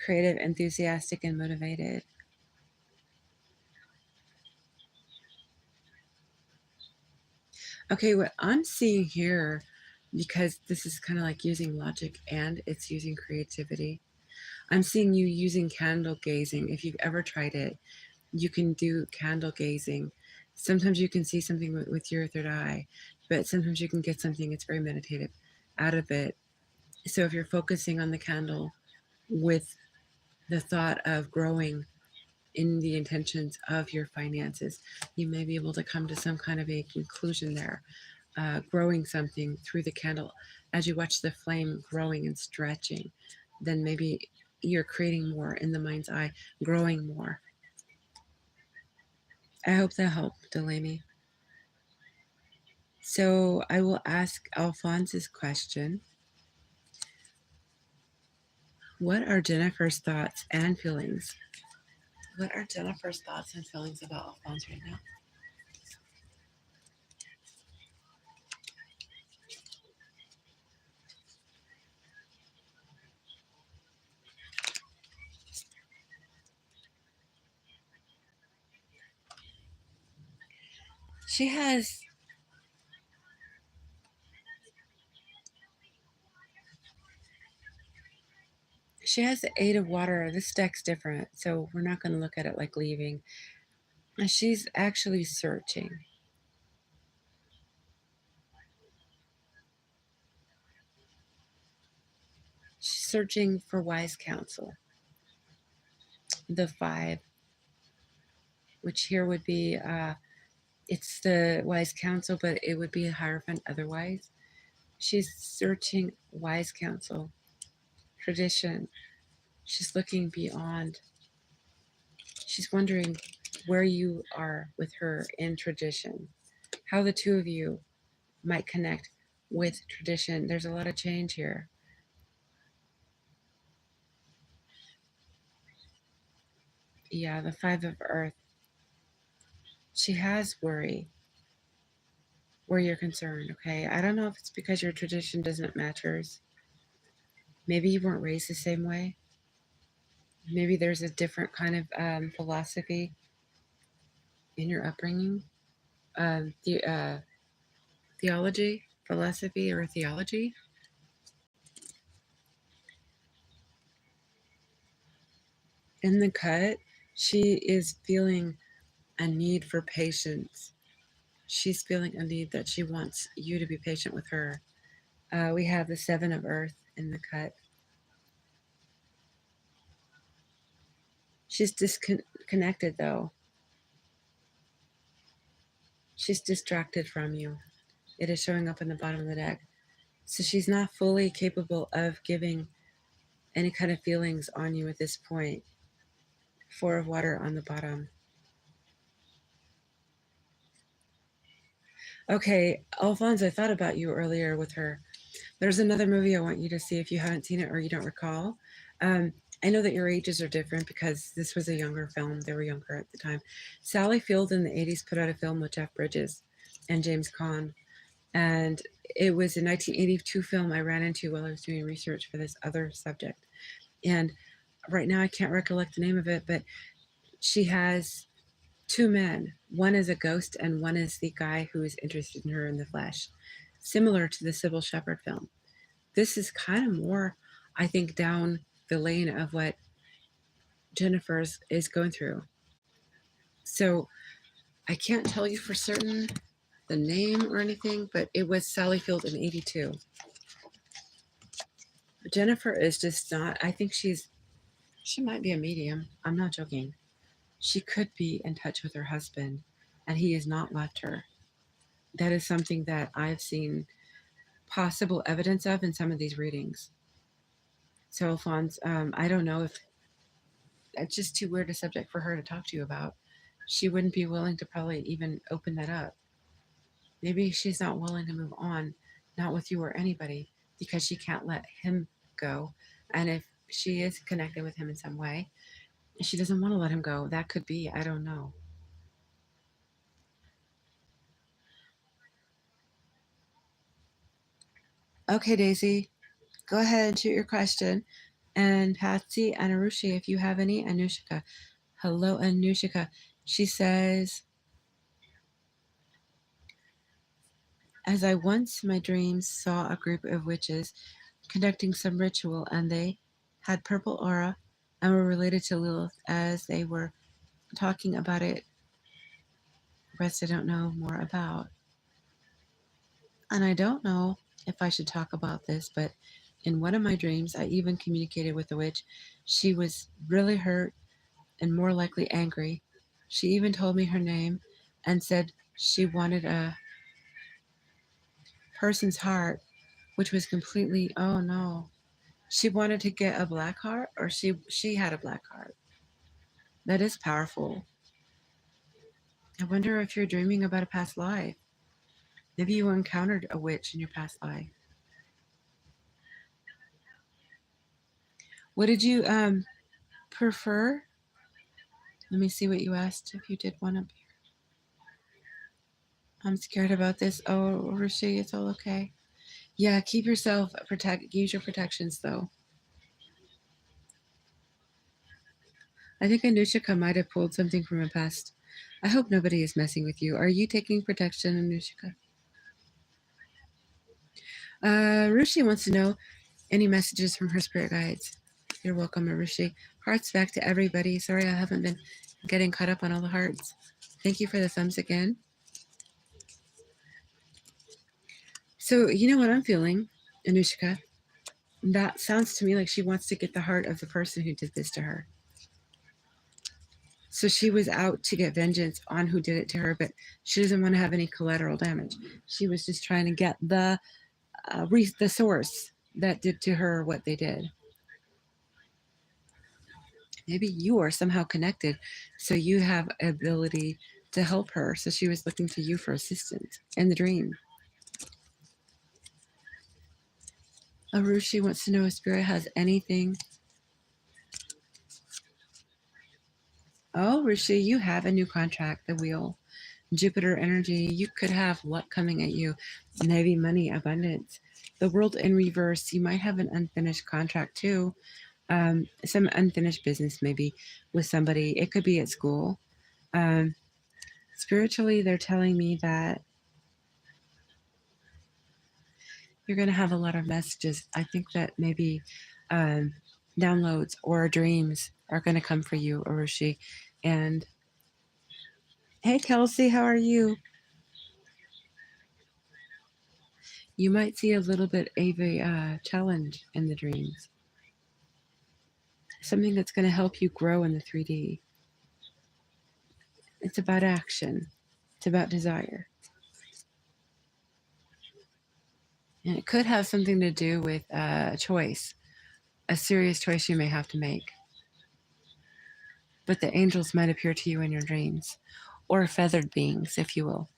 Creative, enthusiastic, and motivated. Okay, what I'm seeing here, because this is kind of like using logic and it's using creativity, I'm seeing you using candle gazing. If you've ever tried it, you can do candle gazing. Sometimes you can see something with your third eye, but sometimes you can get something, it's very meditative, out of it. So if you're focusing on the candle with the thought of growing in the intentions of your finances, you may be able to come to some kind of a conclusion there, growing something through the candle. As you watch the flame growing and stretching, then maybe you're creating more in the mind's eye, growing more. I hope that helped, Delaney. So I will ask Alphonse's question. What are Jennifer's thoughts and feelings? What are Jennifer's thoughts and feelings about Alphonse right now? She has the 8 of water. This deck's different, so we're not going to look at it like leaving. She's actually searching. She's searching for wise counsel. The 5, which here would be, it's the wise counsel, but it would be a hierophant otherwise. She's searching wise counsel, tradition. She's looking beyond. She's wondering where you are with her in tradition, how the two of you might connect with tradition. There's a lot of change here. Yeah, the 5 of earth. She has worry where you're concerned, okay? I don't know if it's because your tradition doesn't match hers. Maybe you weren't raised the same way. Maybe there's a different kind of philosophy in your upbringing. Theology, philosophy, or theology. In the cut, she is feeling a need for patience. She's feeling a need that she wants you to be patient with her. We have the 7 of earth in the cut. She's disconnected, though. She's distracted from you. It is showing up in the bottom of the deck. So she's not fully capable of giving any kind of feelings on you at this point. 4 of water on the bottom. Okay, Alphonse, I thought about you earlier with her. There's another movie I want you to see if you haven't seen it or you don't recall. I know that your ages are different because this was a younger film. They were younger at the time. Sally Field in the 80s put out a film with Jeff Bridges and James Caan. And it was a 1982 film I ran into while I was doing research for this other subject. And right now I can't recollect the name of it, but she has 2 men. One is a ghost and one is the guy who is interested in her in the flesh, similar to the Sybil Shepherd film. This is kind of more, I think, down the lane of what Jennifer's is going through. So I can't tell you for certain the name or anything, but it was Sally Field in 82. Jennifer is just not, I think she might be a medium. I'm not joking. She could be in touch with her husband and he has not left her. That is something that I've seen possible evidence of in some of these readings. So Alphonse, I don't know if that's just too weird a subject for her to talk to you about. She wouldn't be willing to probably even open that up. Maybe she's not willing to move on, not with you or anybody, because she can't let him go. And if she is connected with him in some way, she doesn't want to let him go. That could be, I don't know. Okay, Daisy, go ahead and shoot your question. And Patsy and Arushi, if you have any. Anushika. Hello, Anushika. She says, as I once in my dreams saw a group of witches conducting some ritual, and they had purple aura and were related to Lilith. As they were talking about it, rest I don't know more about. And I don't know if I should talk about this, but in one of my dreams, I even communicated with the witch. She was really hurt and more likely angry. She even told me her name and said she wanted a person's heart, which was completely, oh no. She wanted to get a black heart, or she had a black heart. That is powerful. I wonder if you're dreaming about a past life. Maybe you encountered a witch in your past life. What did you prefer? Let me see what you asked, if you did one up here. I'm scared about this. Oh, Rishi, it's all okay. Yeah, keep yourself use your protections though. I think Anushika might have pulled something from a past. I hope nobody is messing with you. Are you taking protection, Anushika? Rushi wants to know any messages from her spirit guides. You're welcome, Rushi. Hearts back to everybody. Sorry I haven't been getting caught up on all the hearts. Thank you for the thumbs again. So, you know what I'm feeling, Anushika? That sounds to me like she wants to get the heart of the person who did this to her. So she was out to get vengeance on who did it to her, but she doesn't want to have any collateral damage. She was just trying to get the source that did to her what they did. Maybe you are somehow connected, so you have ability to help her. So she was looking to you for assistance in the dream. Arushi wants to know if Spirit has anything. Oh, Rishi, you have a new contract, the wheel. Jupiter energy, you could have luck coming at you. Maybe money, abundance. The world in reverse, you might have an unfinished contract too. Some unfinished business maybe with somebody. It could be at school. Spiritually, they're telling me that you're going to have a lot of messages. I think that maybe downloads or dreams are going to come for you, Urushi. And hey, Kelsey, how are you? You might see a little bit of a challenge in the dreams. Something that's going to help you grow in the 3D. It's about action. It's about desire. And it could have something to do with a choice, a serious choice you may have to make. But the angels might appear to you in your dreams, or feathered beings, if you will.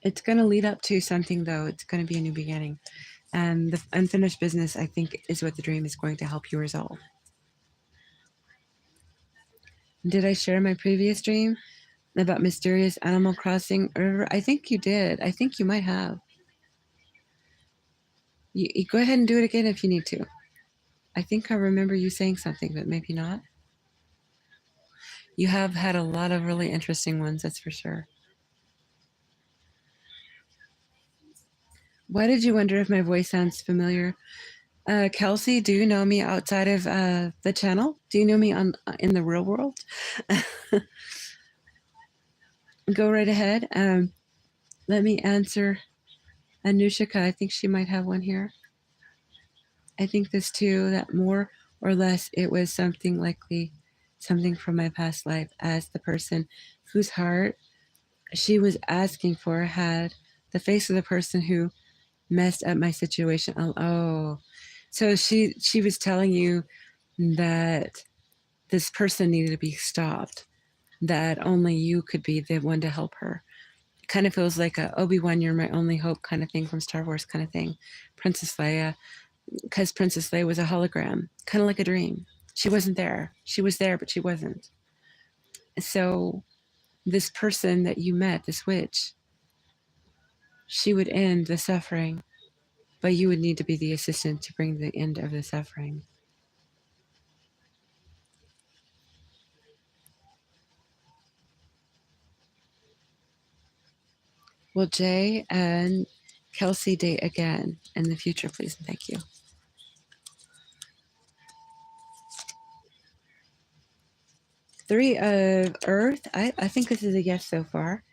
It's going to lead up to something, though. It's going to be a new beginning. And the unfinished business, I think, is what the dream is going to help you resolve. Did I share my previous dream about mysterious Animal Crossing? I think you did. I think you might have. You go ahead and do it again if you need to. I think I remember you saying something, but maybe not. You have had a lot of really interesting ones, that's for sure. Why did you wonder if my voice sounds familiar? Kelsey, do you know me outside of the channel? Do you know me in the real world? Go right ahead. Let me answer Anushika. I think she might have one here. I think this too, that more or less it was something likely, something from my past life, as the person whose heart she was asking for had the face of the person who messed up my situation. Oh, so she was telling you that this person needed to be stopped, that only you could be the one to help her. It kind of feels like a Obi-Wan, you're my only hope kind of thing from Star Wars kind of thing. Princess Leia, because Princess Leia was a hologram, kind of like a dream. She wasn't there. She was there, but she wasn't. So this person that you met, this witch, she would end the suffering, but you would need to be the assistant to bring the end of the suffering. Will Jay and Kelsey date again in the future, please? And thank you. 3 of Earth. I think this is a yes so far.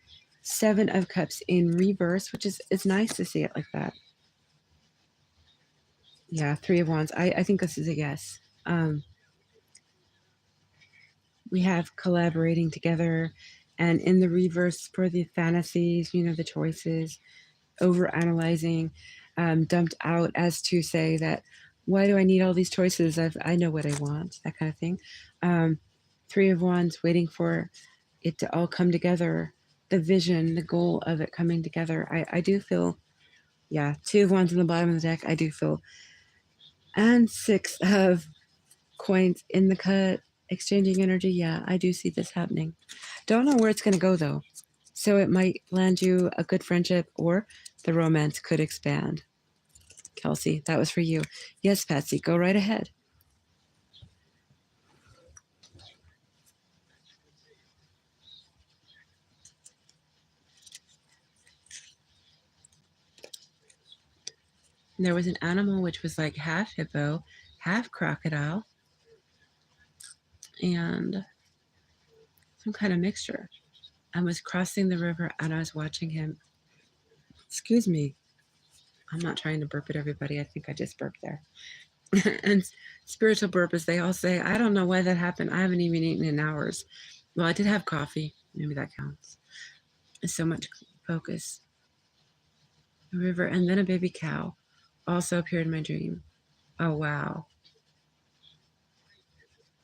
7 of Cups in reverse, which is, it's nice to see it like that. Yeah, 3 of Wands. I think this is a yes. We have collaborating together, and in the reverse for the fantasies, you know, the choices, over analyzing, dumped out as to say that, why do I need all these choices? I know what I want, that kind of thing. 3 of Wands, waiting for it to all come together, the vision, the goal of it coming together. I do feel, yeah, 2 of Wands in the bottom of the deck, I do feel. And 6 of Coins in the cut, exchanging energy. Yeah, I do see this happening. Don't know where it's going to go, though. So it might land you a good friendship, or the romance could expand. Kelsey, that was for you. Yes, Patsy, go right ahead. There was an animal which was like half hippo, half crocodile, and some kind of mixture. I was crossing the river and I was watching him. Excuse me. I'm not trying to burp at everybody. I think I just burped there. And spiritual burp, as they all say, I don't know why that happened. I haven't even eaten in hours. Well, I did have coffee. Maybe that counts. It's so much focus. A river, and then a baby cow also appeared in my dream. Oh, wow.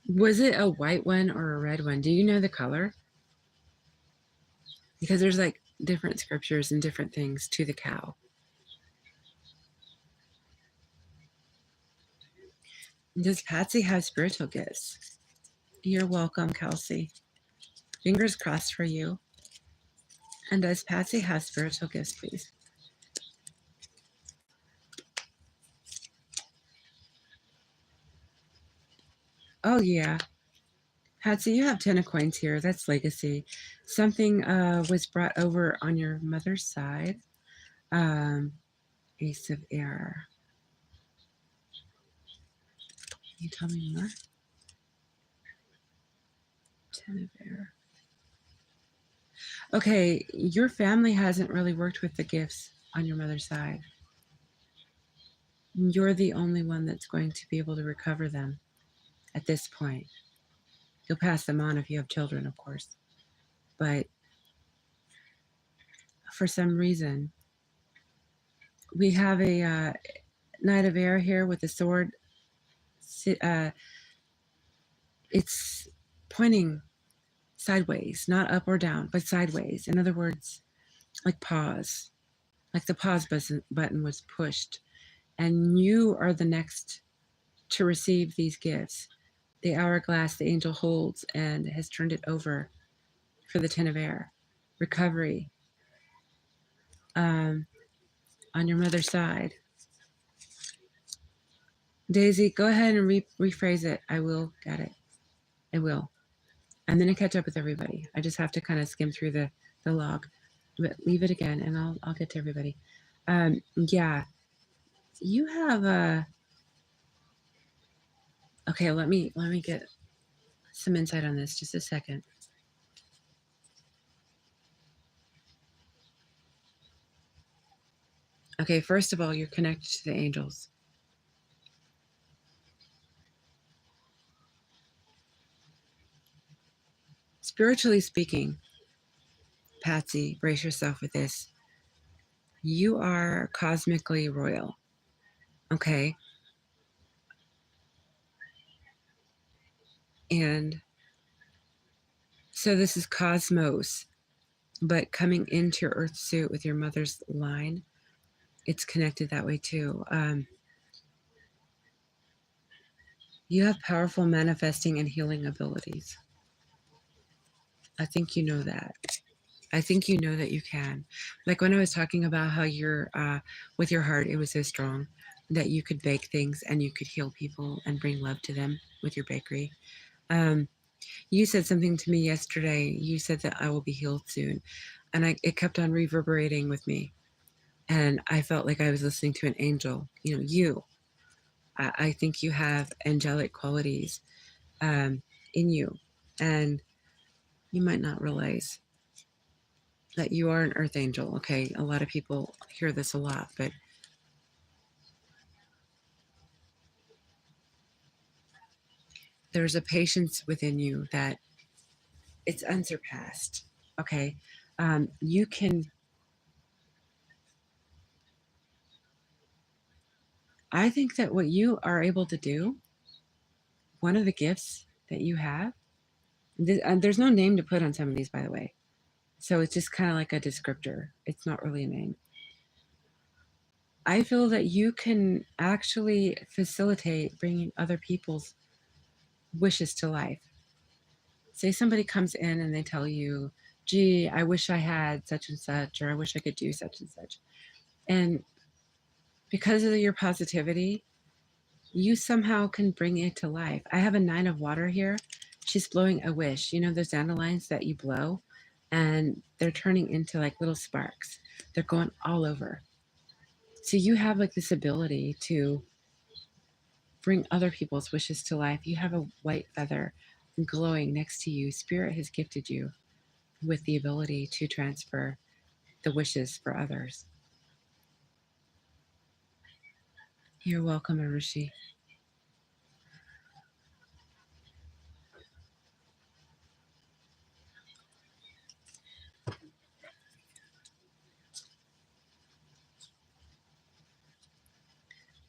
Was it a white one or a red one? Do you know the color? Because there's like different scriptures and different things to the cow. Does Patsy have spiritual gifts? You're welcome, Kelsey. Fingers crossed for you. And does Patsy have spiritual gifts, please? Oh, yeah. Patsy, you have 10 of coins here. That's legacy. Something was brought over on your mother's side. Ace of air. Can you tell me more? 10 of air. Okay, your family hasn't really worked with the gifts on your mother's side. You're the only one that's going to be able to recover them at this point. You'll pass them on if you have children, of course. But for some reason, we have a Knight of Air here with a sword. It's pointing sideways, not up or down, but sideways. In other words, like pause, like the pause button was pushed. And you are the next to receive these gifts. The hourglass the angel holds and has turned it over for the 10 of air. Recovery. On your mother's side. Daisy, go ahead and rephrase it. I will get it. I will. I'm going to catch up with everybody. I just have to kind of skim through the log. But leave it again, and I'll get to everybody. Yeah. You have a... Okay, let me get some insight on this. Just a second. Okay, first of all, you're connected to the angels. Spiritually speaking, Patsy, brace yourself with this. You are cosmically royal. Okay? And so this is cosmos, but coming into your earth suit with your mother's line, it's connected that way too. You have powerful manifesting and healing abilities. I think you know that. I think you know that you can. Like when I was talking about how you're, with your heart, it was so strong that you could bake things and you could heal people and bring love to them with your bakery. Um, you said something to me yesterday. You said that I will be healed soon. And it kept on reverberating with me. And I felt like I was listening to an angel. You know, I think you have angelic qualities in you. And you might not realize that you are an earth angel. Okay, a lot of people hear this a lot, but there's a patience within you that it's unsurpassed. Okay, you can. I think that what you are able to do, one of the gifts that you have, there's no name to put on some of these, by the way. So it's just kind of like a descriptor. It's not really a name. I feel that you can actually facilitate bringing other people's wishes to life. Say somebody comes in and they tell you, gee, I wish I had such and such, or I wish I could do such and such. And because of your positivity, you somehow can bring it to life. I have a 9 of water here. She's blowing a wish. You know those dandelions that you blow and they're turning into like little sparks. They're going all over. So you have like this ability to bring other people's wishes to life. You have a white feather glowing next to you. Spirit has gifted you with the ability to transfer the wishes for others. You're welcome, Arushi.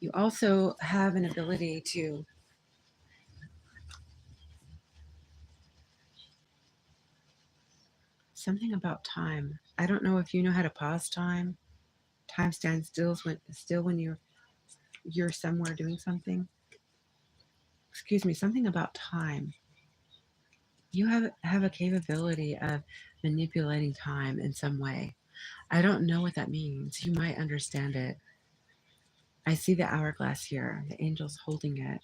You also have an ability to something about time. I don't know if you know how to pause time. Time stands still when you're somewhere doing something. Excuse me, something about time. You have a capability of manipulating time in some way. I don't know what that means. You might understand it. I see the hourglass here, the angel's holding it.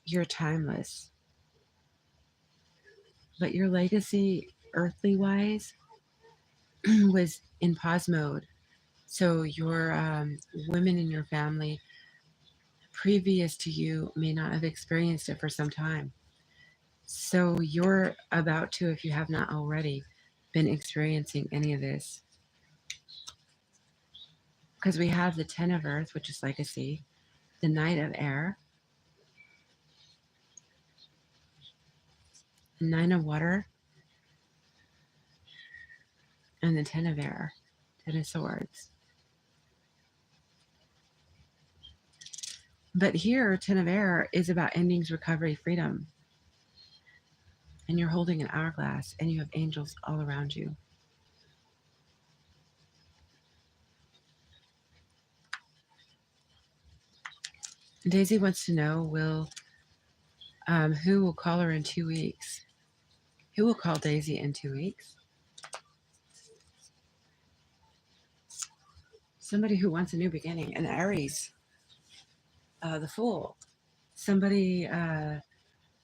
You're timeless. But your legacy, earthly wise, was in pause mode. So your women in your family previous to you may not have experienced it for some time. So you're about to, if you have not already, been experiencing any of this. Because we have the 10 of earth, which is legacy, the knight of air, the 9 of water, and the 10 of air, 10 of swords. But here, 10 of air is about endings, recovery, freedom. And you're holding an hourglass and you have angels all around you. Daisy wants to know, who will call her in 2 weeks? Who will call Daisy in 2 weeks? Somebody who wants a new beginning. An Aries, the Fool. Somebody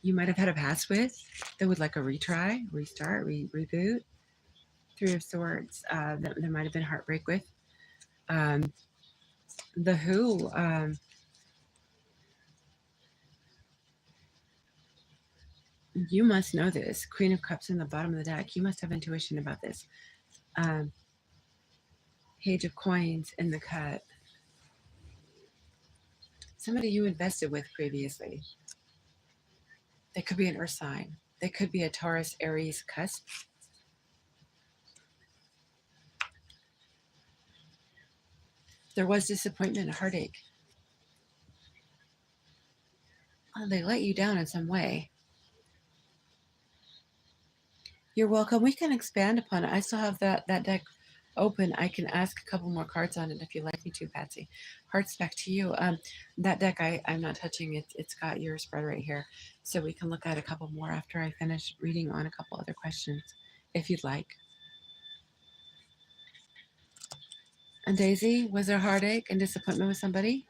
you might have had a past with that would like a retry, restart, reboot. 3 of Swords, that there might have been heartbreak with. The Who, you must know this. Queen of Cups in the bottom of the deck. You must have intuition about this. Page of Coins in the cut. Somebody you invested with previously. They could be an earth sign. They could be a Taurus, Aries cusp. There was disappointment and heartache. Oh, they let you down in some way. You're welcome. We can expand upon it. I still have that deck open, I can ask a couple more cards on it if you'd like me to, Patsy. Hearts, back to you. That deck I'm not touching. It's got your spread right here. So we can look at a couple more after I finish reading on a couple other questions, if you'd like. And Daisy, was there heartache and disappointment with somebody?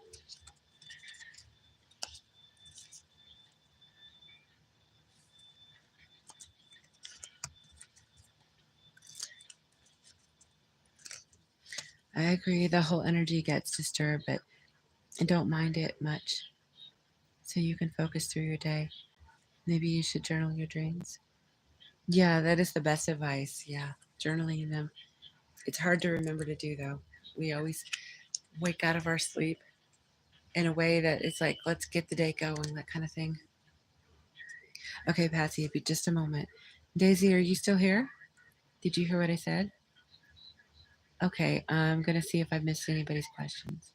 I agree. The whole energy gets disturbed, but I don't mind it much. So you can focus through your day. Maybe you should journal your dreams. Yeah, that is the best advice. Yeah, journaling them. It's hard to remember to do, though. We always wake out of our sleep in a way that it's like, let's get the day going, that kind of thing. Okay, Patsy, be just a moment. Daisy, are you still here? Did you hear what I said? Okay, I'm going to see if I've missed anybody's questions.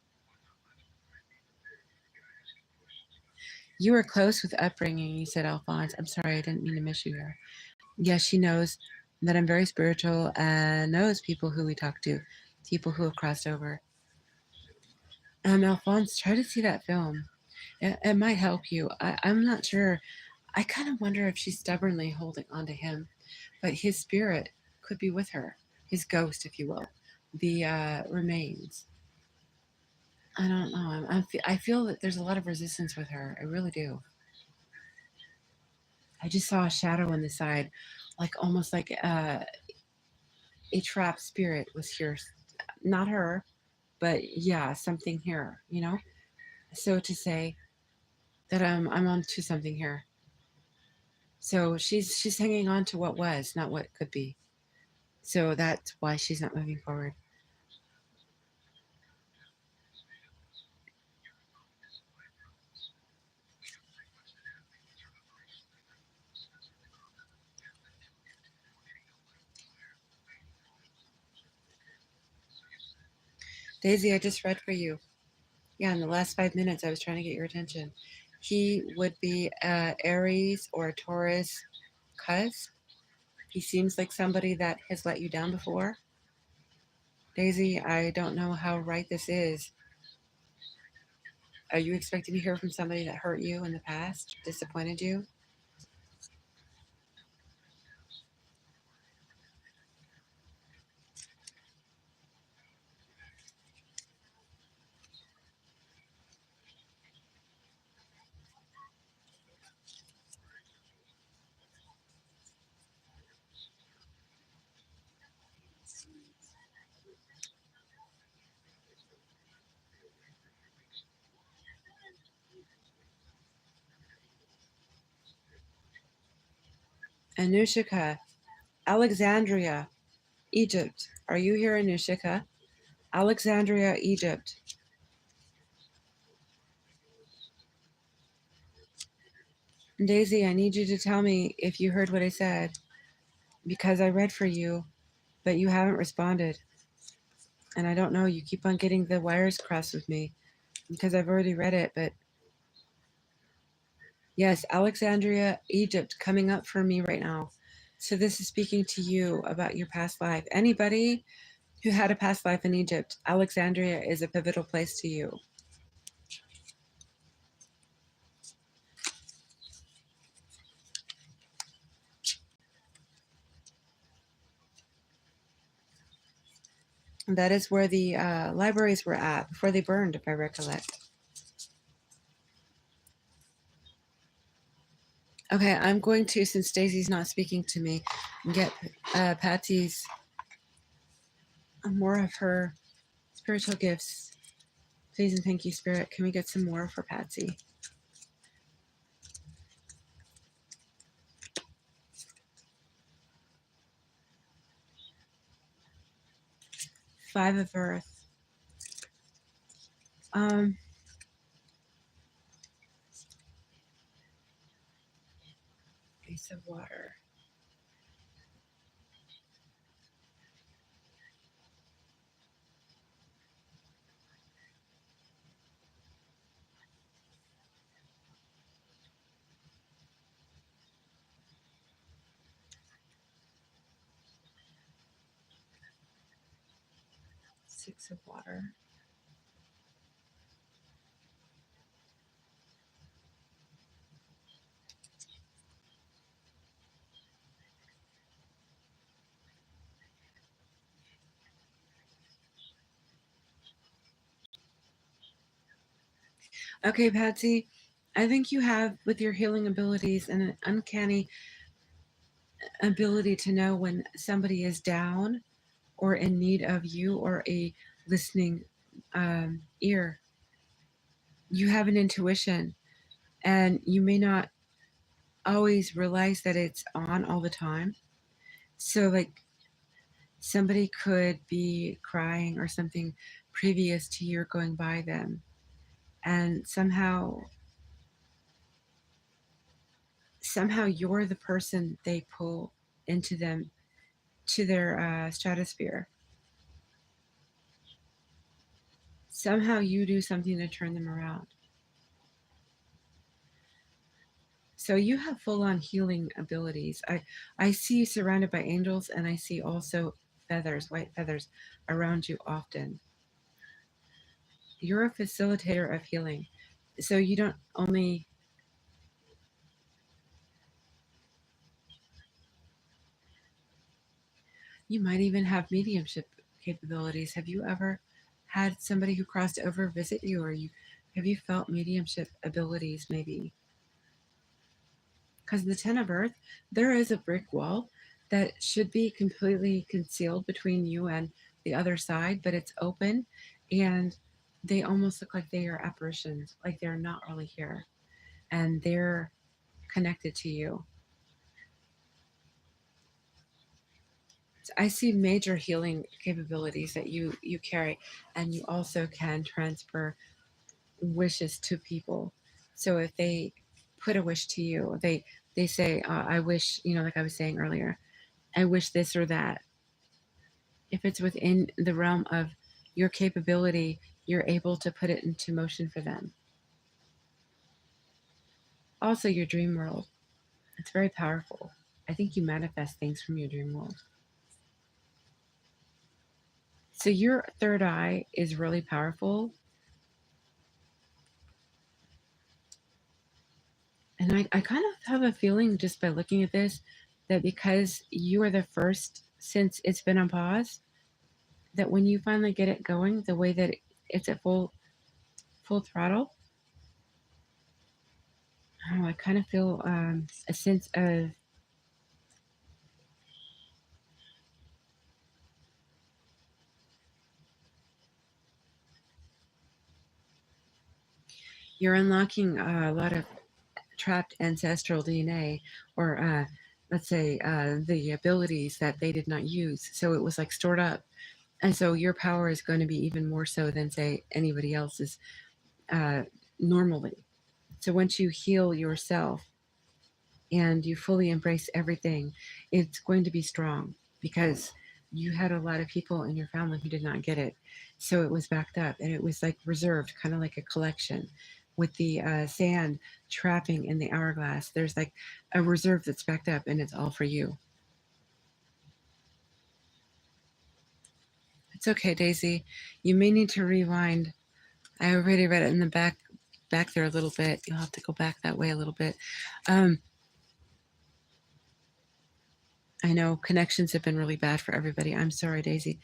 You were close with upbringing, you said, Alphonse. I'm sorry, I didn't mean to miss you here. Yes, she knows that I'm very spiritual and knows people who we talk to, people who have crossed over. Alphonse, try to see that film. It might help you. I'm not sure. I kind of wonder if she's stubbornly holding on to him, but his spirit could be with her, his ghost, if you will, the remains. I don't know. I feel that there's a lot of resistance with her. I really do. I just saw a shadow on the side, like almost like a trapped spirit was here. Not her, but yeah, something here, you know? So to say that I'm on to something here. So she's hanging on to what was, not what could be. So that's why she's not moving forward. Daisy, I just read for you. Yeah, in the last 5 minutes, I was trying to get your attention. He would be Aries or Taurus cusp. He seems like somebody that has let you down before. Daisy, I don't know how right this is. Are you expecting to hear from somebody that hurt you in the past, disappointed you? Anushika, Alexandria, Egypt. Are you here, Anushika? Alexandria, Egypt. Daisy, I need you to tell me if you heard what I said, because I read for you, but you haven't responded. And I don't know, you keep on getting the wires crossed with me, because I've already read it, but yes, Alexandria, Egypt, coming up for me right now. So this is speaking to you about your past life. Anybody who had a past life in Egypt, Alexandria is a pivotal place to you. That is where the libraries were at before they burned, if I recollect. Okay, I'm going to, since Stacey's not speaking to me, get Patsy's more of her spiritual gifts. Please and thank you, Spirit. Can we get some more for Patsy? Five of Earth. Ace of Water. Six of water. Okay, Patsy, I think you have, with your healing abilities, an uncanny ability to know when somebody is down or in need of you or a listening ear. You have an intuition, and you may not always realize that it's on all the time. So, like, somebody could be crying or something previous to your going by them, and somehow you're the person they pull into them, to their stratosphere. Somehow you do something to turn them around. So you have full-on healing abilities. I see you surrounded by angels, and I see also feathers, white feathers, around you often. You're a facilitator of healing. So you don't only... You might even have mediumship capabilities. Have you ever had somebody who crossed over visit you, or have you felt mediumship abilities maybe? Because the Ten of Earth, there is a brick wall that should be completely concealed between you and the other side, but it's open, and they almost look like they are apparitions, like they're not really here, and they're connected to you. So I see major healing capabilities that you carry, and you also can transfer wishes to people. So if they put a wish to you, they say, I wish, like I was saying earlier, I wish this or that. If it's within the realm of your capability, you're able to put it into motion for them. Also, your dream world. It's very powerful. I think you manifest things from your dream world. So your third eye is really powerful. And I kind of have a feeling, just by looking at this, that because you are the first since it's been on pause, that when you finally get it going, the way that it's at full throttle, I kind of feel a sense of you're unlocking a lot of trapped ancestral DNA, or let's say the abilities that they did not use. So it was like stored up. And so your power is going to be even more so than, say, anybody else's normally. So once you heal yourself and you fully embrace everything, it's going to be strong, because you had a lot of people in your family who did not get it. So it was backed up, and it was like reserved, kind of like a collection. With the sand trapping in the hourglass, there's like a reserve that's backed up, and it's all for you. It's okay, Daisy. You may need to rewind. I already read it in the back there a little bit. You'll have to go back that way a little bit. I know connections have been really bad for everybody. I'm sorry, Daisy.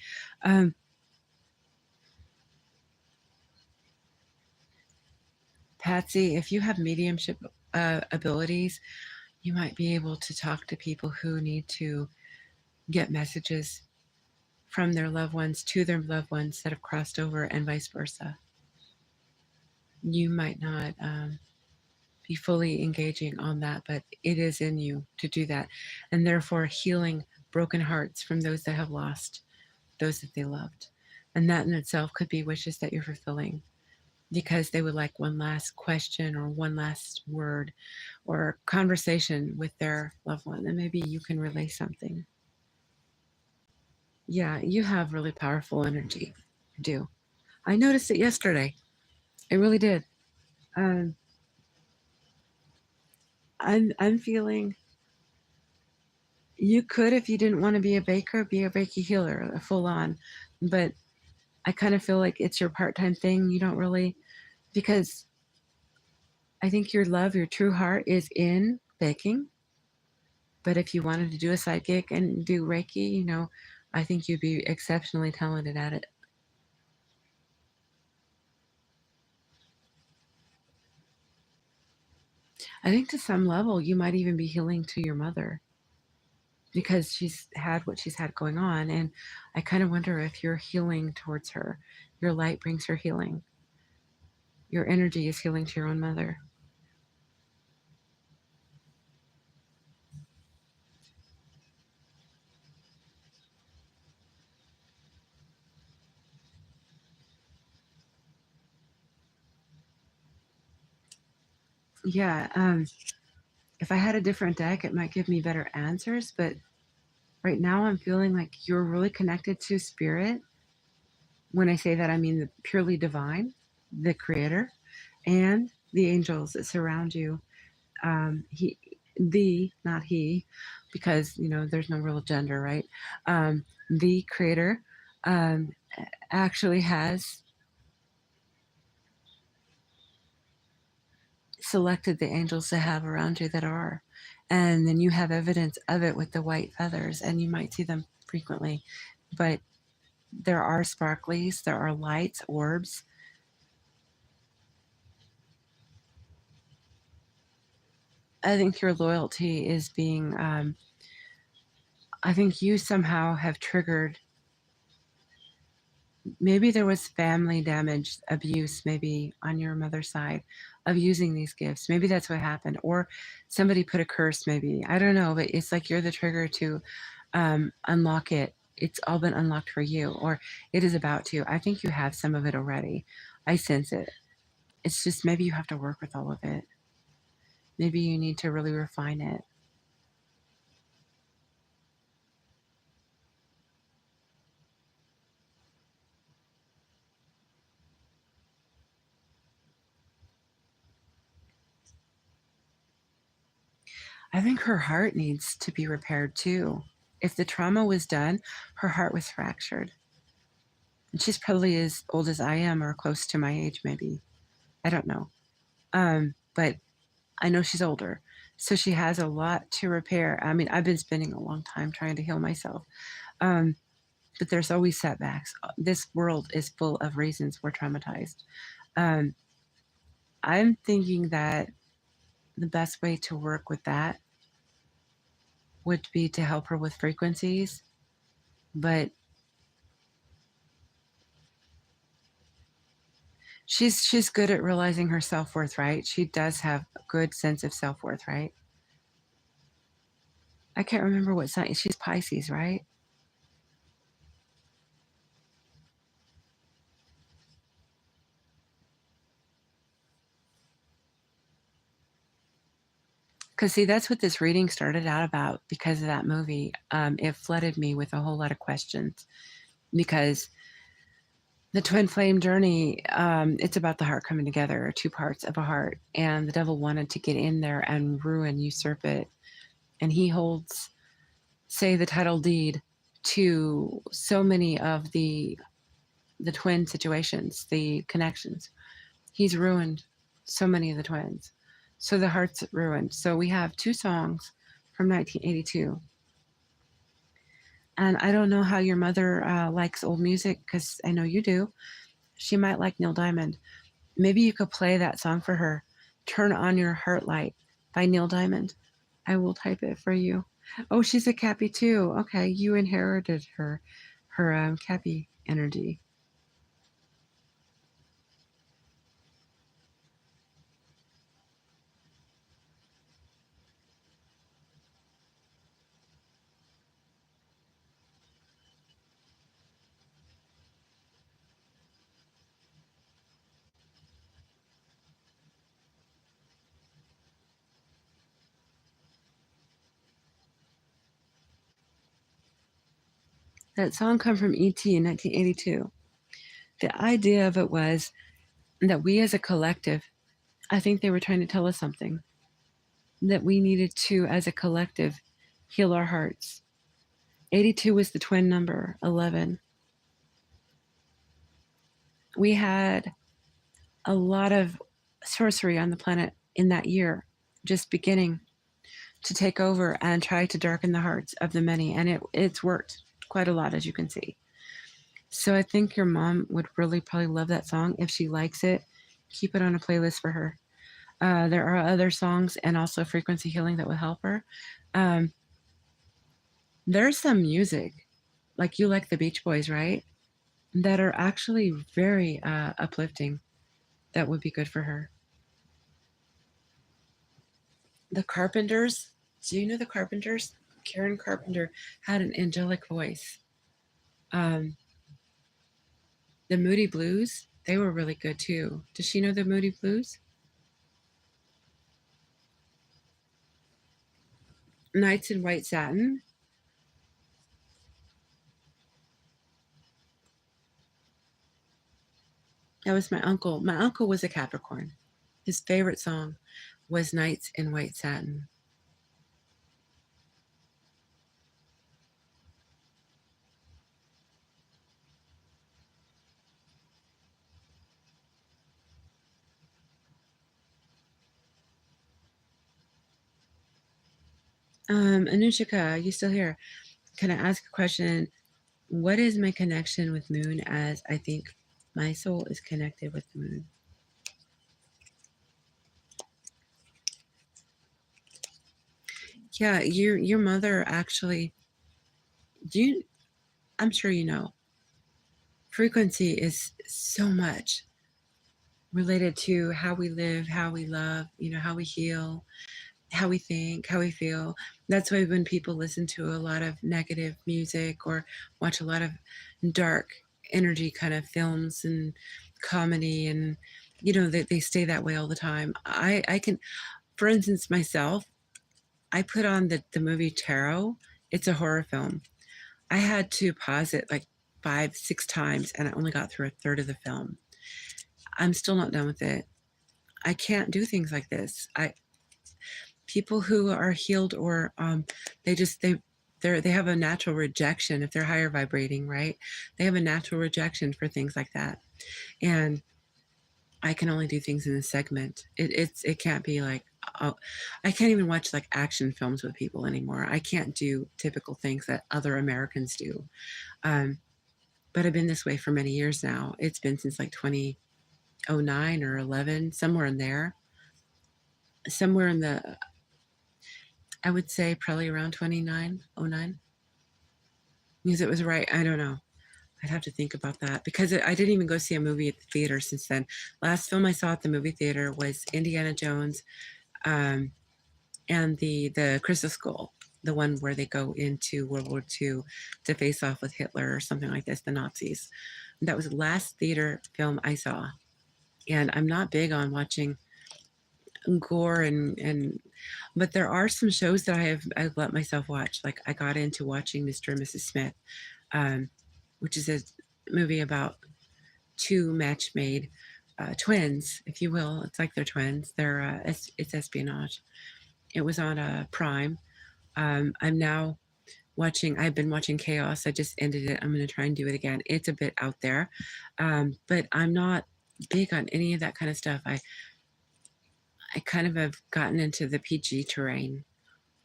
Patsy, if you have mediumship abilities, you might be able to talk to people who need to get messages from their loved ones to their loved ones that have crossed over, and vice versa. You might not be fully engaging on that, but it is in you to do that, and therefore healing broken hearts from those that have lost those that they loved. And that in itself could be wishes that you're fulfilling, because they would like one last question or one last word or conversation with their loved one, and maybe you can relay something. Yeah, you have really powerful energy. You do. I noticed it yesterday. I really did. I'm feeling you could, if you didn't want to be a baker, be a Reiki healer, a full on. But I kind of feel like it's your part-time thing. You don't really, because I think your love, your true heart is in baking. But if you wanted to do a side gig and do Reiki, you know, I think you'd be exceptionally talented at it. I think to some level, you might even be healing to your mother because she's had what she's had going on. And I kind of wonder if you're healing towards her. Your light brings her healing. Your energy is healing to your own mother. Yeah, if I had a different deck, it might give me better answers. But right now, I'm feeling like you're really connected to spirit. When I say that, I mean the purely divine, the creator, and the angels that surround you. Not he, because, you know, there's no real gender, right? The creator um, actually has selected the angels to have around you that are. And then you have evidence of it with the white feathers, and you might see them frequently. But there are sparklies, there are lights, orbs. I think your loyalty is being, I think you somehow have triggered, maybe there was family damage, abuse, maybe on your mother's side of using these gifts. Maybe that's what happened. Or somebody put a curse, maybe. I don't know, but it's like you're the trigger to unlock it. It's all been unlocked for you, or it is about to. I think you have some of it already. I sense it. It's just maybe you have to work with all of it. Maybe you need to really refine it. I think her heart needs to be repaired too. If the trauma was done, her heart was fractured. And she's probably as old as I am or close to my age, maybe. I don't know. But I know she's older. So she has a lot to repair. I mean, I've been spending a long time trying to heal myself. Um, but there's always setbacks. This world is full of reasons we're traumatized. Um, I'm thinking that the best way to work with that would be to help her with frequencies, but she's good at realizing her self-worth, right? She does have a good sense of self-worth, right? I can't remember what sign. She's Pisces, right? Because see, that's what this reading started out about because of that movie. It flooded me with a whole lot of questions because the twin flame journey, it's about the heart coming together, two parts of a heart, and the devil wanted to get in there and ruin, usurp it, and he holds, say, the title deed to so many of the twin situations, the connections. He's ruined so many of the twins. So the heart's ruined. So we have two songs from 1982. And I don't know how your mother likes old music, because I know you do. She might like Neil Diamond. Maybe you could play that song for her. Turn on Your Heart Light by Neil Diamond. I will type it for you. Oh, she's a Cappy too. Okay, you inherited her Cappy energy. That song come from E.T. in 1982. The idea of it was that we as a collective, I think they were trying to tell us something, that we needed to, as a collective, heal our hearts. 82 was the twin number, 11. we had a lot of sorcery on the planet in that year, just beginning to take over and try to darken the hearts of the many. And it's worked quite a lot, as you can see. So I think your mom would really probably love that song. If she likes it, keep it on a playlist for her. There are other songs and also frequency healing that will help her. There's some music, like you like the Beach Boys, right? That are actually very uplifting. That would be good for her. The Carpenters. Do you know the Carpenters? Karen Carpenter had an angelic voice. The Moody Blues, they were really good too. Does she know the Moody Blues? Nights in White Satin. That was my uncle. My uncle was a Capricorn. His favorite song was Nights in White Satin. Anushika, are you still here? Can I ask a question? What is my connection with Moon, as I think my soul is connected with the Moon? Yeah, your mother actually, I'm sure you know, frequency is so much related to how we live, how we love, how we heal, how we think, how we feel. That's why when people listen to a lot of negative music or watch a lot of dark energy kind of films and comedy, and they stay that way all the time. I can, for instance, myself, I put on the movie Tarot. It's a horror film. I had to pause it like 5, 6 times, and I only got through a third of the film. I'm still not done with it. I can't do things like this. People who are healed, or they have a natural rejection. If they're higher vibrating, right, they have a natural rejection for things like that. And I can only do things in a segment. It can't be like, oh, I can't even watch like action films with people anymore. I can't do typical things that other Americans do. But I've been this way for many years now. It's been since like 2009 or 11, somewhere in there. Somewhere in the, I would say probably around 2909. Because it was right. I don't know. I'd have to think about that, because I didn't even go see a movie at the theater since then. Last film I saw at the movie theater was Indiana Jones, and the Crystal Skull, the one where they go into World War II to face off with Hitler or something like this, the Nazis. That was the last theater film I saw. And I'm not big on watching gore but there are some shows that I've let myself watch. Like I got into watching Mr. and Mrs. Smith, which is a movie about two match-made twins, if you will. It's like they're twins. It's espionage. It was on Prime. I've been watching Chaos. I just ended it. I'm going to try and do it again. It's a bit out there, but I'm not big on any of that kind of stuff. I kind of have gotten into the PG terrain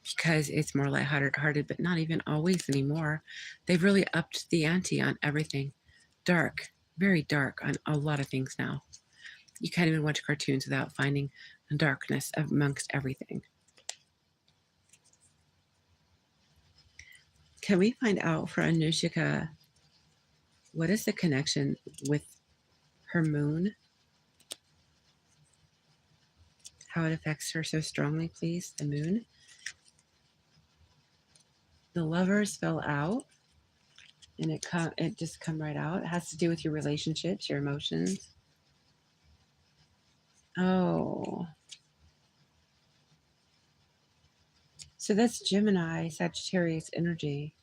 because it's more lighthearted, but not even always anymore. They've really upped the ante on everything. Dark, very dark on a lot of things now. You can't even watch cartoons without finding darkness amongst everything. Can we find out for Anushika, what is the connection with her moon? How it affects her so strongly, please, the moon. The Lovers fell out, and it just come right out. It has to do with your relationships, your emotions. Oh. So that's Gemini, Sagittarius energy.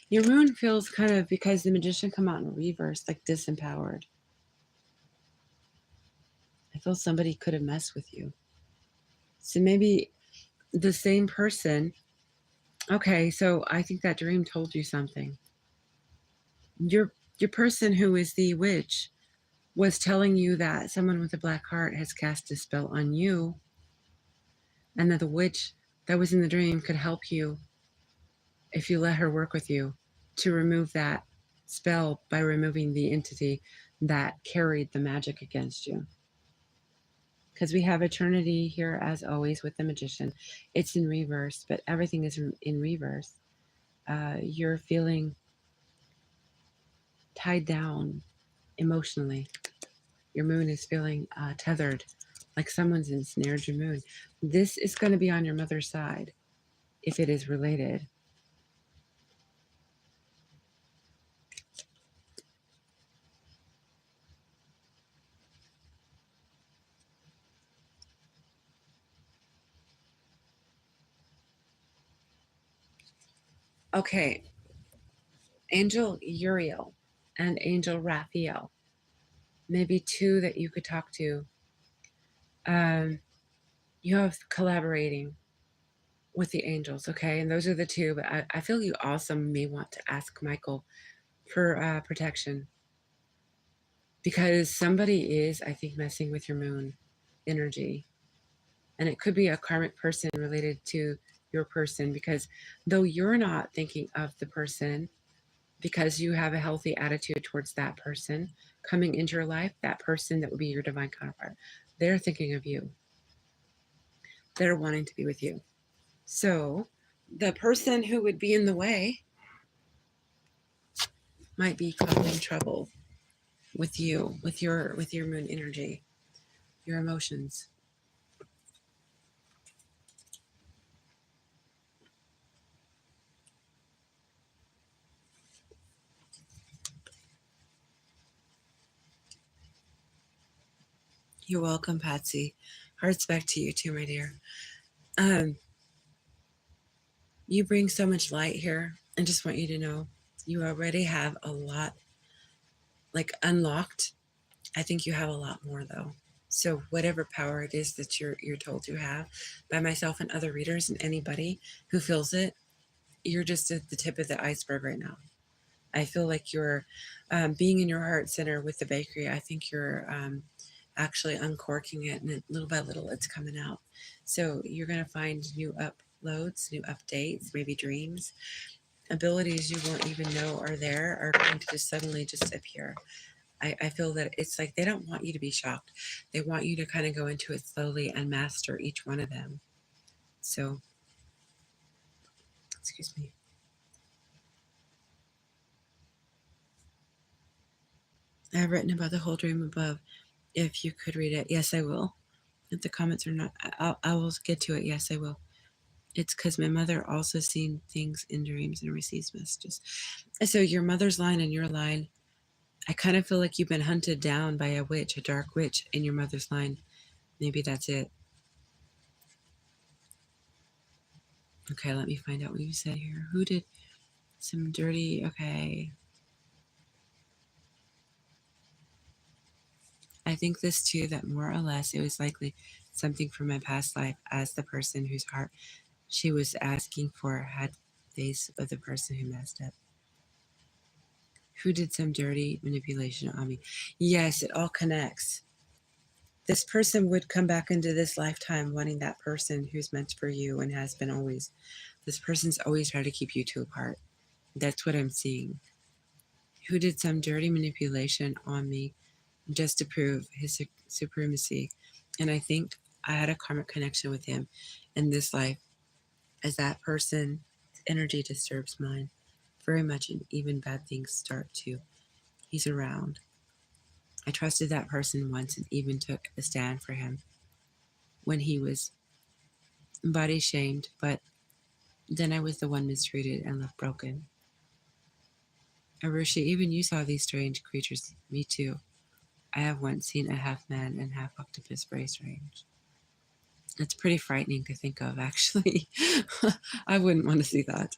Your moon feels kind of, because the Magician come out in reverse, like disempowered. I feel somebody could have messed with you. So maybe the same person. Okay, so I think that dream told you something. Your person who is the witch was telling you that someone with a black heart has cast a spell on you, and that the witch that was in the dream could help you if you let her work with you to remove that spell by removing the entity that carried the magic against you. Because we have eternity here as always with the magician. It's in reverse, but everything is in reverse. You're feeling tied down emotionally. Your moon is feeling tethered, like someone's ensnared your moon. This is going to be on your mother's side, if it is related. Okay, Angel Uriel and Angel Raphael, maybe two that you could talk to. You have collaborating with the angels, okay? And those are the two, but I feel you also may want to ask Michael for protection, because somebody is, I think, messing with your moon energy. And it could be a karmic person related to your person, because though you're not thinking of the person, because you have a healthy attitude towards that person coming into your life, that person that would be your divine counterpart, they're thinking of you. They're wanting to be with you. So the person who would be in the way might be causing trouble with you, with your moon energy, your emotions. You're welcome, Patsy. Hearts back to you too, my dear. You bring so much light here. I just want you to know you already have a lot like unlocked. I think you have a lot more though. So whatever power it is that you're told you have, by myself and other readers and anybody who feels it, you're just at the tip of the iceberg right now. I feel like you're being in your heart center with the bakery. I think you're actually uncorking it, and little by little it's coming out. So you're going to find new uploads, new updates, maybe dreams, abilities you won't even know are there are going to just suddenly just appear. I feel that it's like they don't want you to be shocked. They want you to kind of go into it slowly and master each one of them. So, excuse me. I have written about the whole dream above. If you could read it, yes, I will. If the comments are not, I will get to it. Yes, I will. It's because my mother also seen things in dreams and receives messages. So your mother's line and your line, I kind of feel like you've been hunted down by a witch, a dark witch in your mother's line. Maybe that's it. Okay, let me find out what you said here. Who did some dirty, okay. I think this too, that more or less it was likely something from my past life, as the person whose heart she was asking for had face of the person who messed up. Who did some dirty manipulation on me? Yes, it all connects. This person would come back into this lifetime wanting that person who's meant for you and has been always. This person's always tried to keep you two apart. That's what I'm seeing. Who did some dirty manipulation on me just to prove his supremacy. And I think I had a karmic connection with him in this life, as that person's energy disturbs mine very much, and even bad things start to. He's around. I trusted that person once and even took a stand for him when he was body shamed, but then I was the one mistreated and left broken. Arusha, even you saw these strange creatures. Me too. I have once seen a half man and half octopus, very strange. It's pretty frightening to think of, actually. I wouldn't want to see that.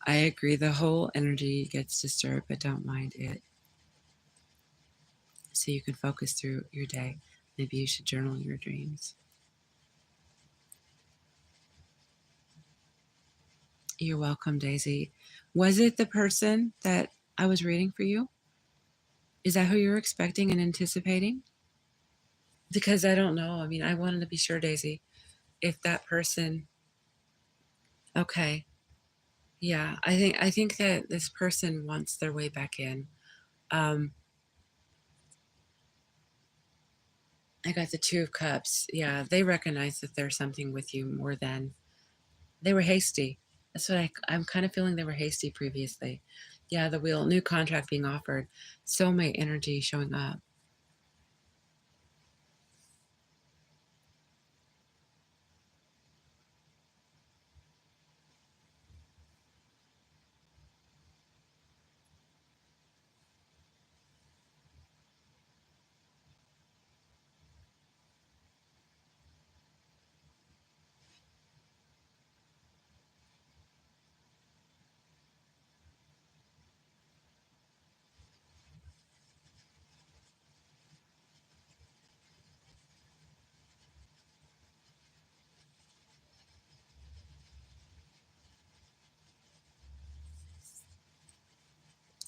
I agree. The whole energy gets disturbed, but don't mind it. So you can focus through your day. Maybe you should journal your dreams. You're welcome, Daisy. Was it the person that I was reading for you? Is that who you're expecting and anticipating? Because I don't know. I mean, I wanted to be sure, Daisy, if that person. Okay. Yeah, I think that this person wants their way back in. Um, I got the Two of Cups. Yeah, they recognize that there's something with you more than they were hasty. That's what I'm kind of feeling they were hasty previously. Yeah, the wheel, new contract being offered, soulmate energy showing up.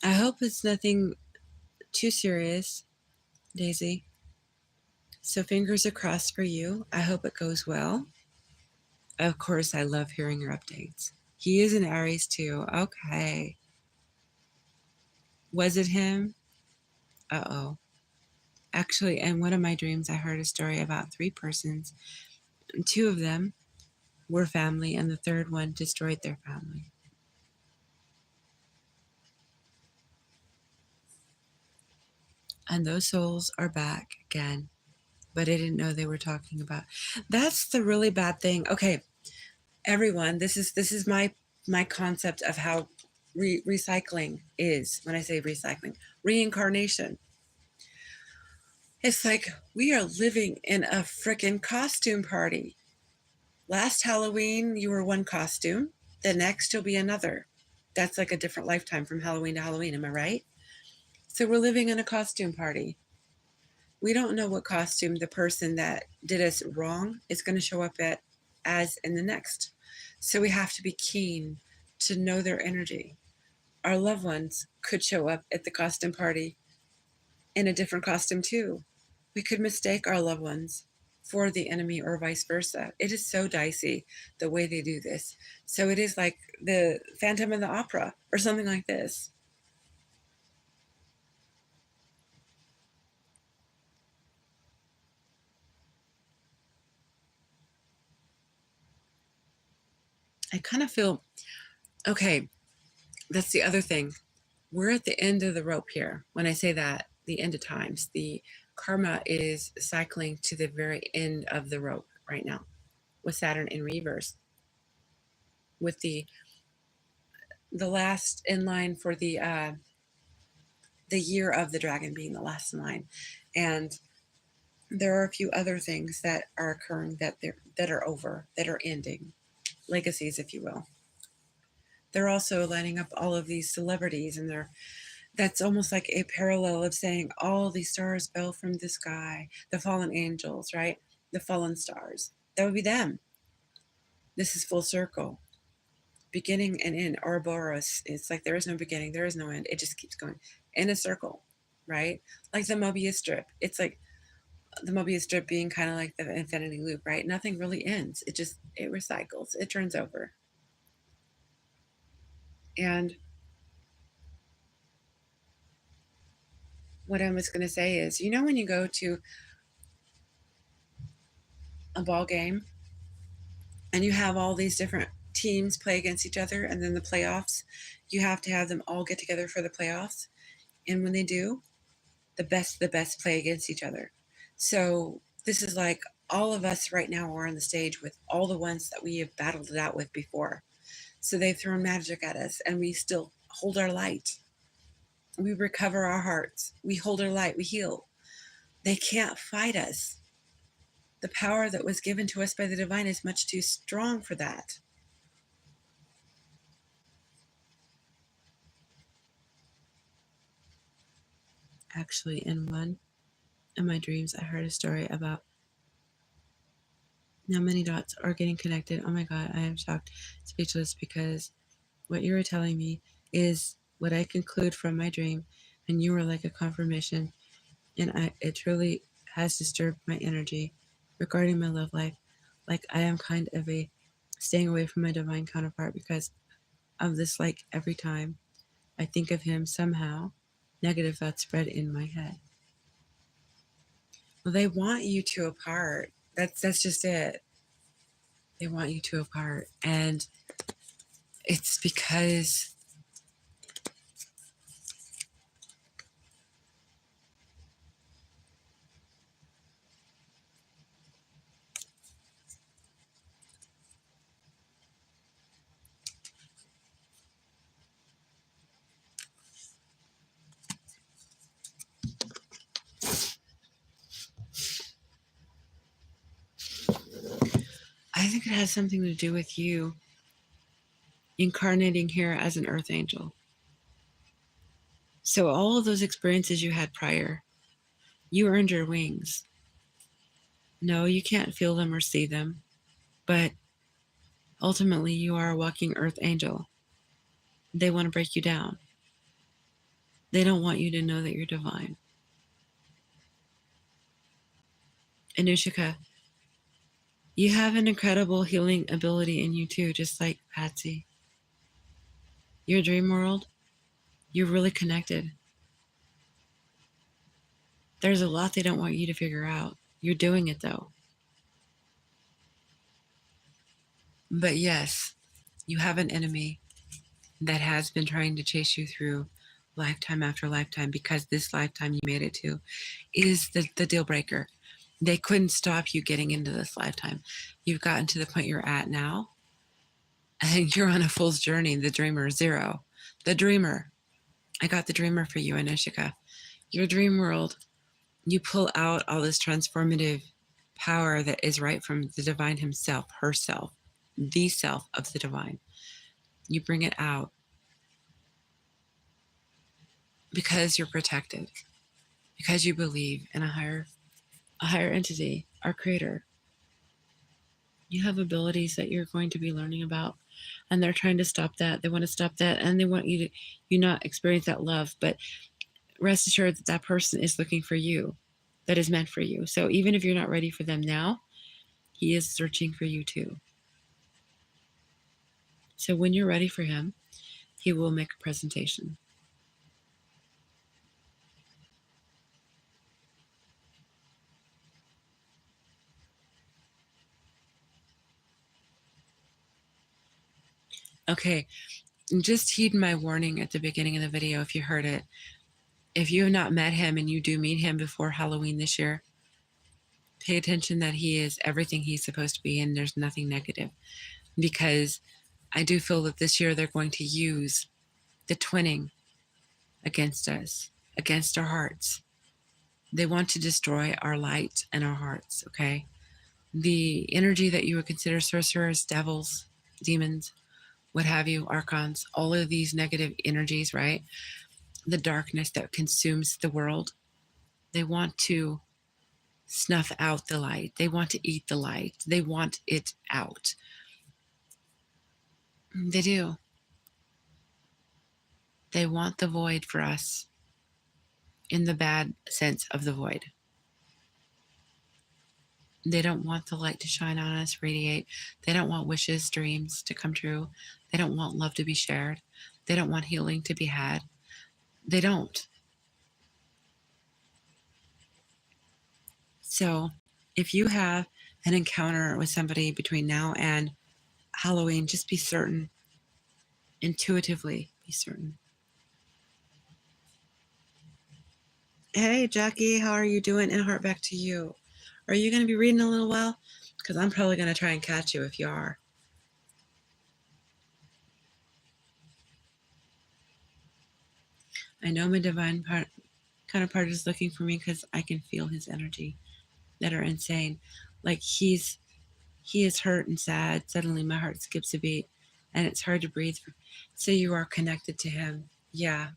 I hope it's nothing too serious, Daisy. So fingers are crossed for you. I hope it goes well. Of course, I love hearing your updates. He is an Aries too. Okay. Was it him? Uh-oh. Actually, in one of my dreams, I heard a story about three persons. And two of them were family, and the third one destroyed their family. And those souls are back again, but I didn't know they were talking about. That's the really bad thing. Okay, everyone, this is my concept of how recycling is. When I say recycling, reincarnation. It's like we are living in a freaking costume party. Last Halloween, you were one costume. The next, you'll be another. That's like a different lifetime from Halloween to Halloween. Am I right? So we're living in a costume party. We don't know what costume the person that did us wrong is going to show up at as in the next. So we have to be keen to know their energy. Our loved ones could show up at the costume party in a different costume too. We could mistake our loved ones for the enemy or vice versa. It is so dicey the way they do this. So it is like the Phantom of the Opera or something like this. I kind of feel, okay, that's the other thing. We're at the end of the rope here. When I say that, the end of times, the karma is cycling to the very end of the rope right now with Saturn in reverse, with the last in line for the year of the dragon being the last in line. And there are a few other things that are occurring that are over, that are ending, legacies, if you will. They're also lining up all of these celebrities, and that's almost like a parallel of saying all these stars fell from the sky, the fallen angels, right? The fallen stars. That would be them. This is full circle. Beginning and end, Ouroboros. It's like there is no beginning, there is no end. It just keeps going in a circle, right? Like the Mobius strip. It's like the Mobius strip being kind of like the infinity loop, right? Nothing really ends. It recycles. It turns over. And what I was going to say is, when you go to a ball game and you have all these different teams play against each other, and then the playoffs, you have to have them all get together for the playoffs. And when they do, the best play against each other. So this is like all of us right now are on the stage with all the ones that we have battled it out with before. So they've thrown magic at us, and we still hold our light. We recover our hearts. We hold our light. We heal. They can't fight us. The power that was given to us by the divine is much too strong for that. Actually, in one of my dreams, I heard a story about how many dots are getting connected. Oh my God, I am shocked, speechless, because what you were telling me is what I conclude from my dream, and you were like a confirmation, and it truly has disturbed my energy regarding my love life. Like I am kind of a staying away from my divine counterpart because of this. Like every time I think of him, somehow negative thoughts spread in my head. Well, they want you two apart. That's just it. They want you two apart, and it's because I think it has something to do with you incarnating here as an earth angel. So all of those experiences you had prior, you earned your wings. No, you can't feel them or see them, but ultimately you are a walking earth angel. They want to break you down. They don't want you to know that you're divine. Anushka, you have an incredible healing ability in you too, just like Patsy. Your dream world, you're really connected. There's a lot they don't want you to figure out. You're doing it though. But yes, you have an enemy that has been trying to chase you through lifetime after lifetime, because this lifetime you made it to is the deal breaker. They couldn't stop you getting into this lifetime. You've gotten to the point you're at now, and you're on a fool's journey. The dreamer, zero. The dreamer. I got the dreamer for you, Anushka. Your dream world, you pull out all this transformative power that is right from the divine himself, herself, the self of the divine. You bring it out because you're protected, because you believe in a higher entity, our creator. You have abilities that you're going to be learning about, and they're trying to stop that. They want to stop that, and they want you not experience that love. But rest assured that person is looking for you, that is meant for you. So even if you're not ready for them now, he is searching for you too. So when you're ready for him, he will make a presentation. Okay, just heed my warning at the beginning of the video if you heard it. If you have not met him and you do meet him before Halloween this year, pay attention that he is everything he's supposed to be, and there's nothing negative. Because I do feel that this year they're going to use the twinning against us, against our hearts. They want to destroy our light and our hearts, okay? The energy that you would consider sorcerers, devils, demons, what have you, archons, all of these negative energies, right? The darkness that consumes the world, they want to snuff out the light. They want to eat the light. They want it out. They do. They want the void for us, in the bad sense of the void. They don't want the light to shine on us, radiate. They don't want wishes, dreams to come true. They don't want love to be shared. They don't want healing to be had. They don't. So if you have an encounter with somebody between now and Halloween, just be certain, intuitively be certain. Hey, Jackie, how are you doing? And heart back to you. Are you going to be reading a little while? Because I'm probably going to try and catch you if you are. I know my divine counterpart is looking for me because I can feel his energy that are insane. Like he is hurt and sad. Suddenly my heart skips a beat and it's hard to breathe. So you are connected to him. Yeah.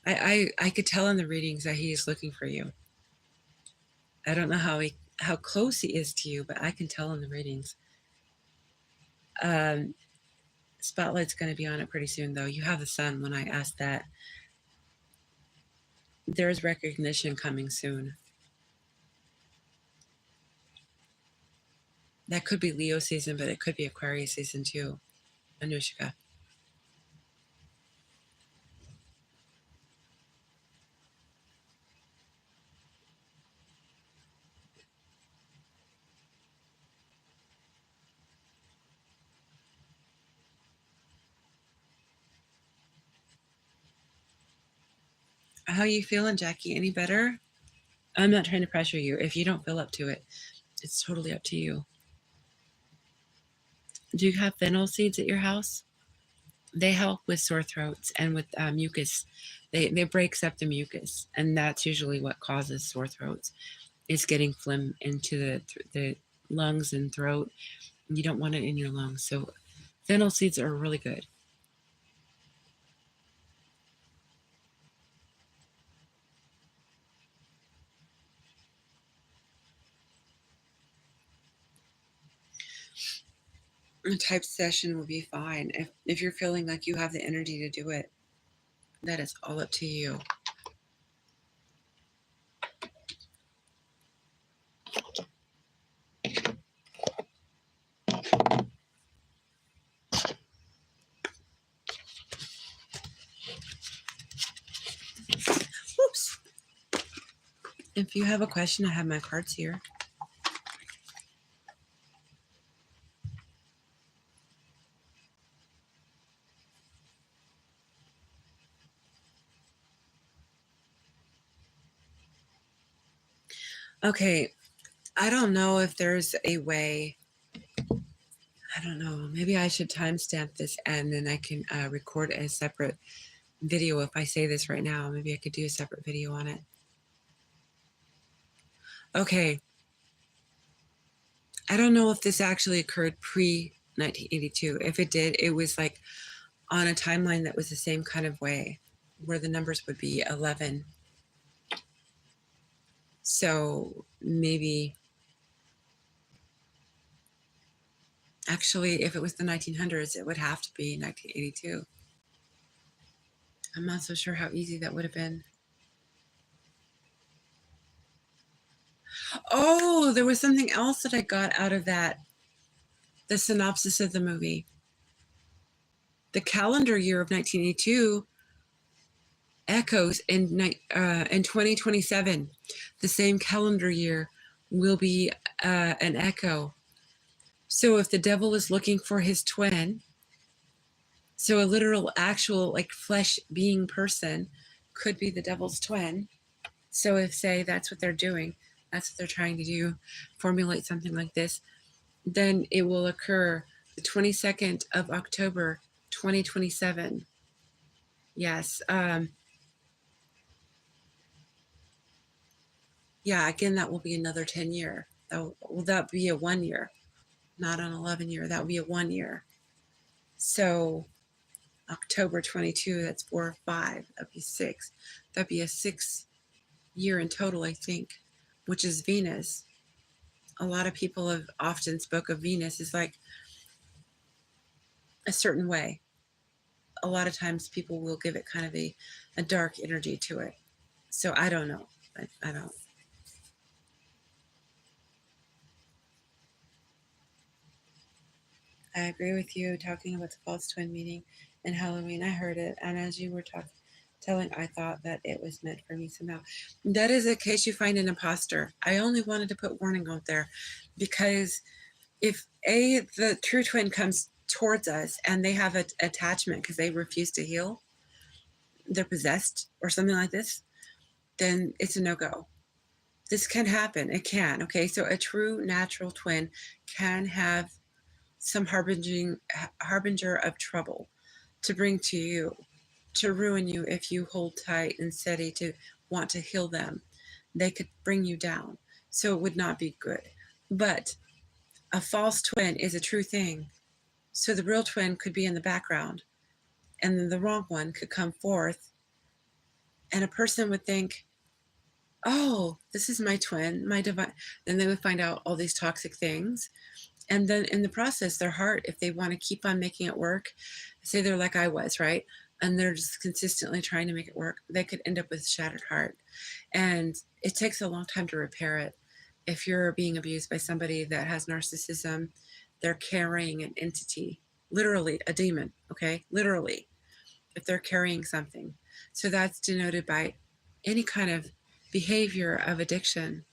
I could tell in the readings that he is looking for you. I don't know how close he is to you, but I can tell in the readings. spotlight's going to be on it pretty soon, though. You have the sun when I asked that. There's recognition coming soon. That could be Leo season, but it could be Aquarius season too. Anushka. How you feeling, Jackie? Any better? I'm not trying to pressure you. If you don't feel up to it, it's totally up to you. Do you have fennel seeds at your house? They help with sore throats and with mucus. They breaks up the mucus, and that's usually what causes sore throats. Is getting phlegm into the lungs and throat. You don't want it in your lungs. So fennel seeds are really good. A type session will be fine. If you're feeling like you have the energy to do it, that is all up to you. Whoops. If you have a question, I have my cards here. Okay, I don't know if there's a way. I don't know. Maybe I should timestamp this and then I can record a separate video. If I say this right now, maybe I could do a separate video on it. Okay. I don't know if this actually occurred pre-1982. If it did, it was like on a timeline that was the same kind of way, where the numbers would be 11. So maybe, actually, if it was the 1900s, it would have to be 1982. I'm not so sure how easy that would have been. Oh, there was something else that I got out of that. The synopsis of the movie. The calendar year of 1982 echoes in 2027. The same calendar year will be an echo. So if the devil is looking for his twin, so a literal, actual, like flesh being person could be the devil's twin. So if, say, that's what they're doing, that's what they're trying to do, formulate something like this, then it will occur the 22nd of October, 2027. Yes. Yeah, again, that will be another 10 year. Will that be a 1 year, not an 11 year? That would be a 1 year. So October 22, that's 4 or 5, that'd be 6. That'd be a 6 year in total, I think, which is Venus. A lot of people have often spoke of Venus as like a certain way. A lot of times people will give it kind of a dark energy to it. So I don't know. I don't. I agree with you talking about the false twin meeting and Halloween. I heard it. And as you were telling, I thought that it was meant for me somehow. That is in case you find an imposter. I only wanted to put warning out there because if the true twin comes towards us and they have an attachment because they refuse to heal, they're possessed or something like this, then it's a no-go. This can happen. It can. Okay. So a true natural twin can have some harbinger of trouble to bring to you, to ruin you if you hold tight and steady to want to heal them. They could bring you down. So it would not be good. But a false twin is a true thing. So the real twin could be in the background and then the wrong one could come forth. And a person would think, oh, this is my twin, my divine. Then they would find out all these toxic things. And then in the process, their heart, if they want to keep on making it work, say they're like I was, right? And they're just consistently trying to make it work, they could end up with shattered heart. And it takes a long time to repair it. If you're being abused by somebody that has narcissism, they're carrying an entity, literally a demon, okay? Literally, if they're carrying something. So that's denoted by any kind of behavior of addiction,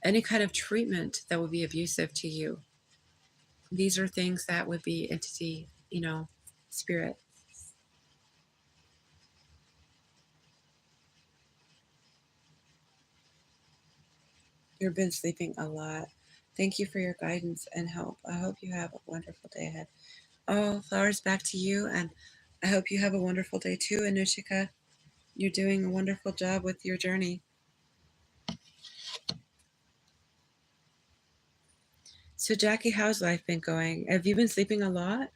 any kind of treatment that would be abusive to you. These are things that would be entity, spirit. You've been sleeping a lot. Thank you for your guidance and help. I hope you have a wonderful day ahead. Oh, flowers back to you, and I hope you have a wonderful day too, Anushika. You're doing a wonderful job with your journey. So, Jackie, how's life been going? Have you been sleeping a lot?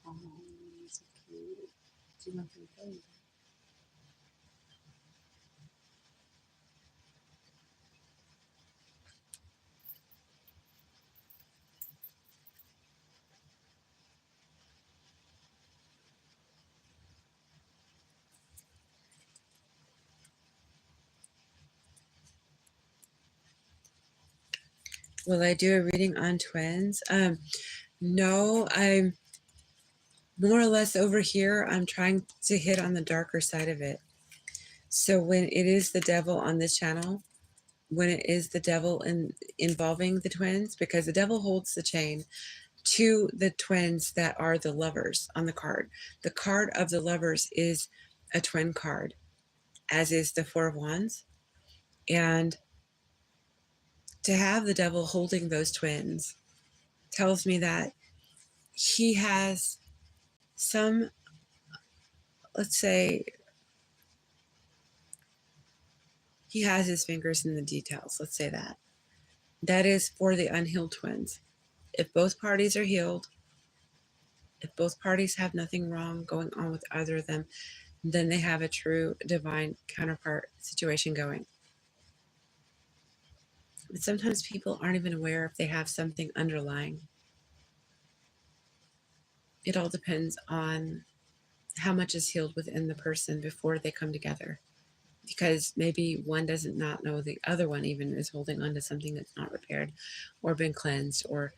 Oh, so cute. Do you want some food? Will I do a reading on twins? No, I'm more or less over here. I'm trying to hit on the darker side of it. So when it is the devil on this channel, when it is the devil involving the twins, because the devil holds the chain to the twins that are the lovers on the card. The card of the lovers is a twin card, as is the Four of Wands. And to have the devil holding those twins tells me that he has some, let's say, he has his fingers in the details. Let's say that. That is for the unhealed twins. If both parties are healed, if both parties have nothing wrong going on with either of them, then they have a true divine counterpart situation going. But sometimes people aren't even aware if they have something underlying. It all depends on how much is healed within the person before they come together. Because maybe one doesn't not know the other one even is holding on to something that's not repaired or been cleansed or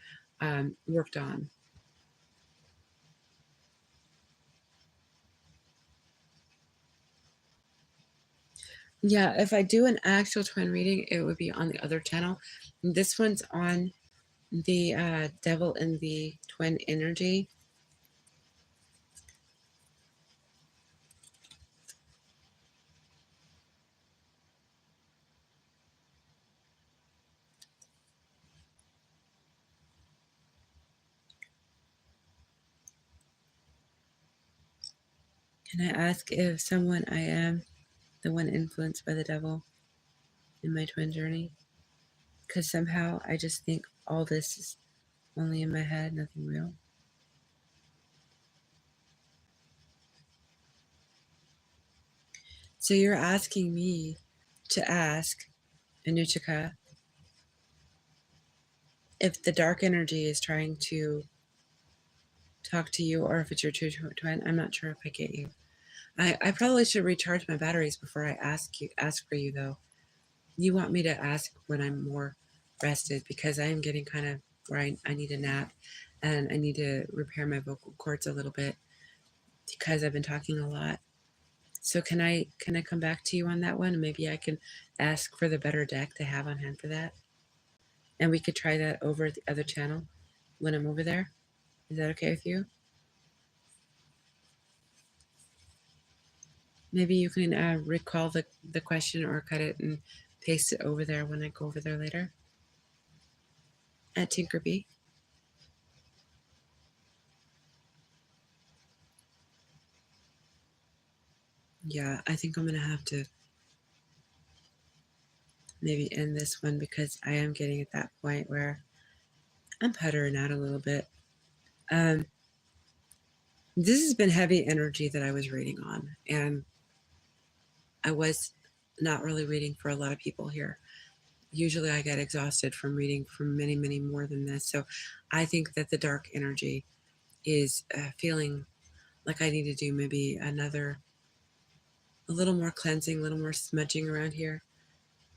worked on. Yeah, if I do an actual twin reading, it would be on the other channel. This one's on the devil and the twin energy. Can I ask if someone I am the one influenced by the devil in my twin journey? Because somehow I just think all this is only in my head, nothing real. So you're asking me to ask, Anuchika, if the dark energy is trying to talk to you or if it's your true twin. I'm not sure if I get you. I probably should recharge my batteries before I ask for you though. You want me to ask when I'm more rested because I am getting kind of where I need a nap and I need to repair my vocal cords a little bit because I've been talking a lot. So can I come back to you on that one? Maybe I can ask for the better deck to have on hand for that. And we could try that over at the other channel when I'm over there. Is that okay with you? Maybe you can recall the question or cut it and paste it over there when I go over there later at Tinkerbee. Yeah, I think I'm going to have to maybe end this one because I am getting at that point where I'm puttering out a little bit. This has been heavy energy that I was reading on, and I was not really reading for a lot of people here. Usually I get exhausted from reading for many, many more than this. So I think that the dark energy is feeling like I need to do maybe a little more cleansing, a little more smudging around here.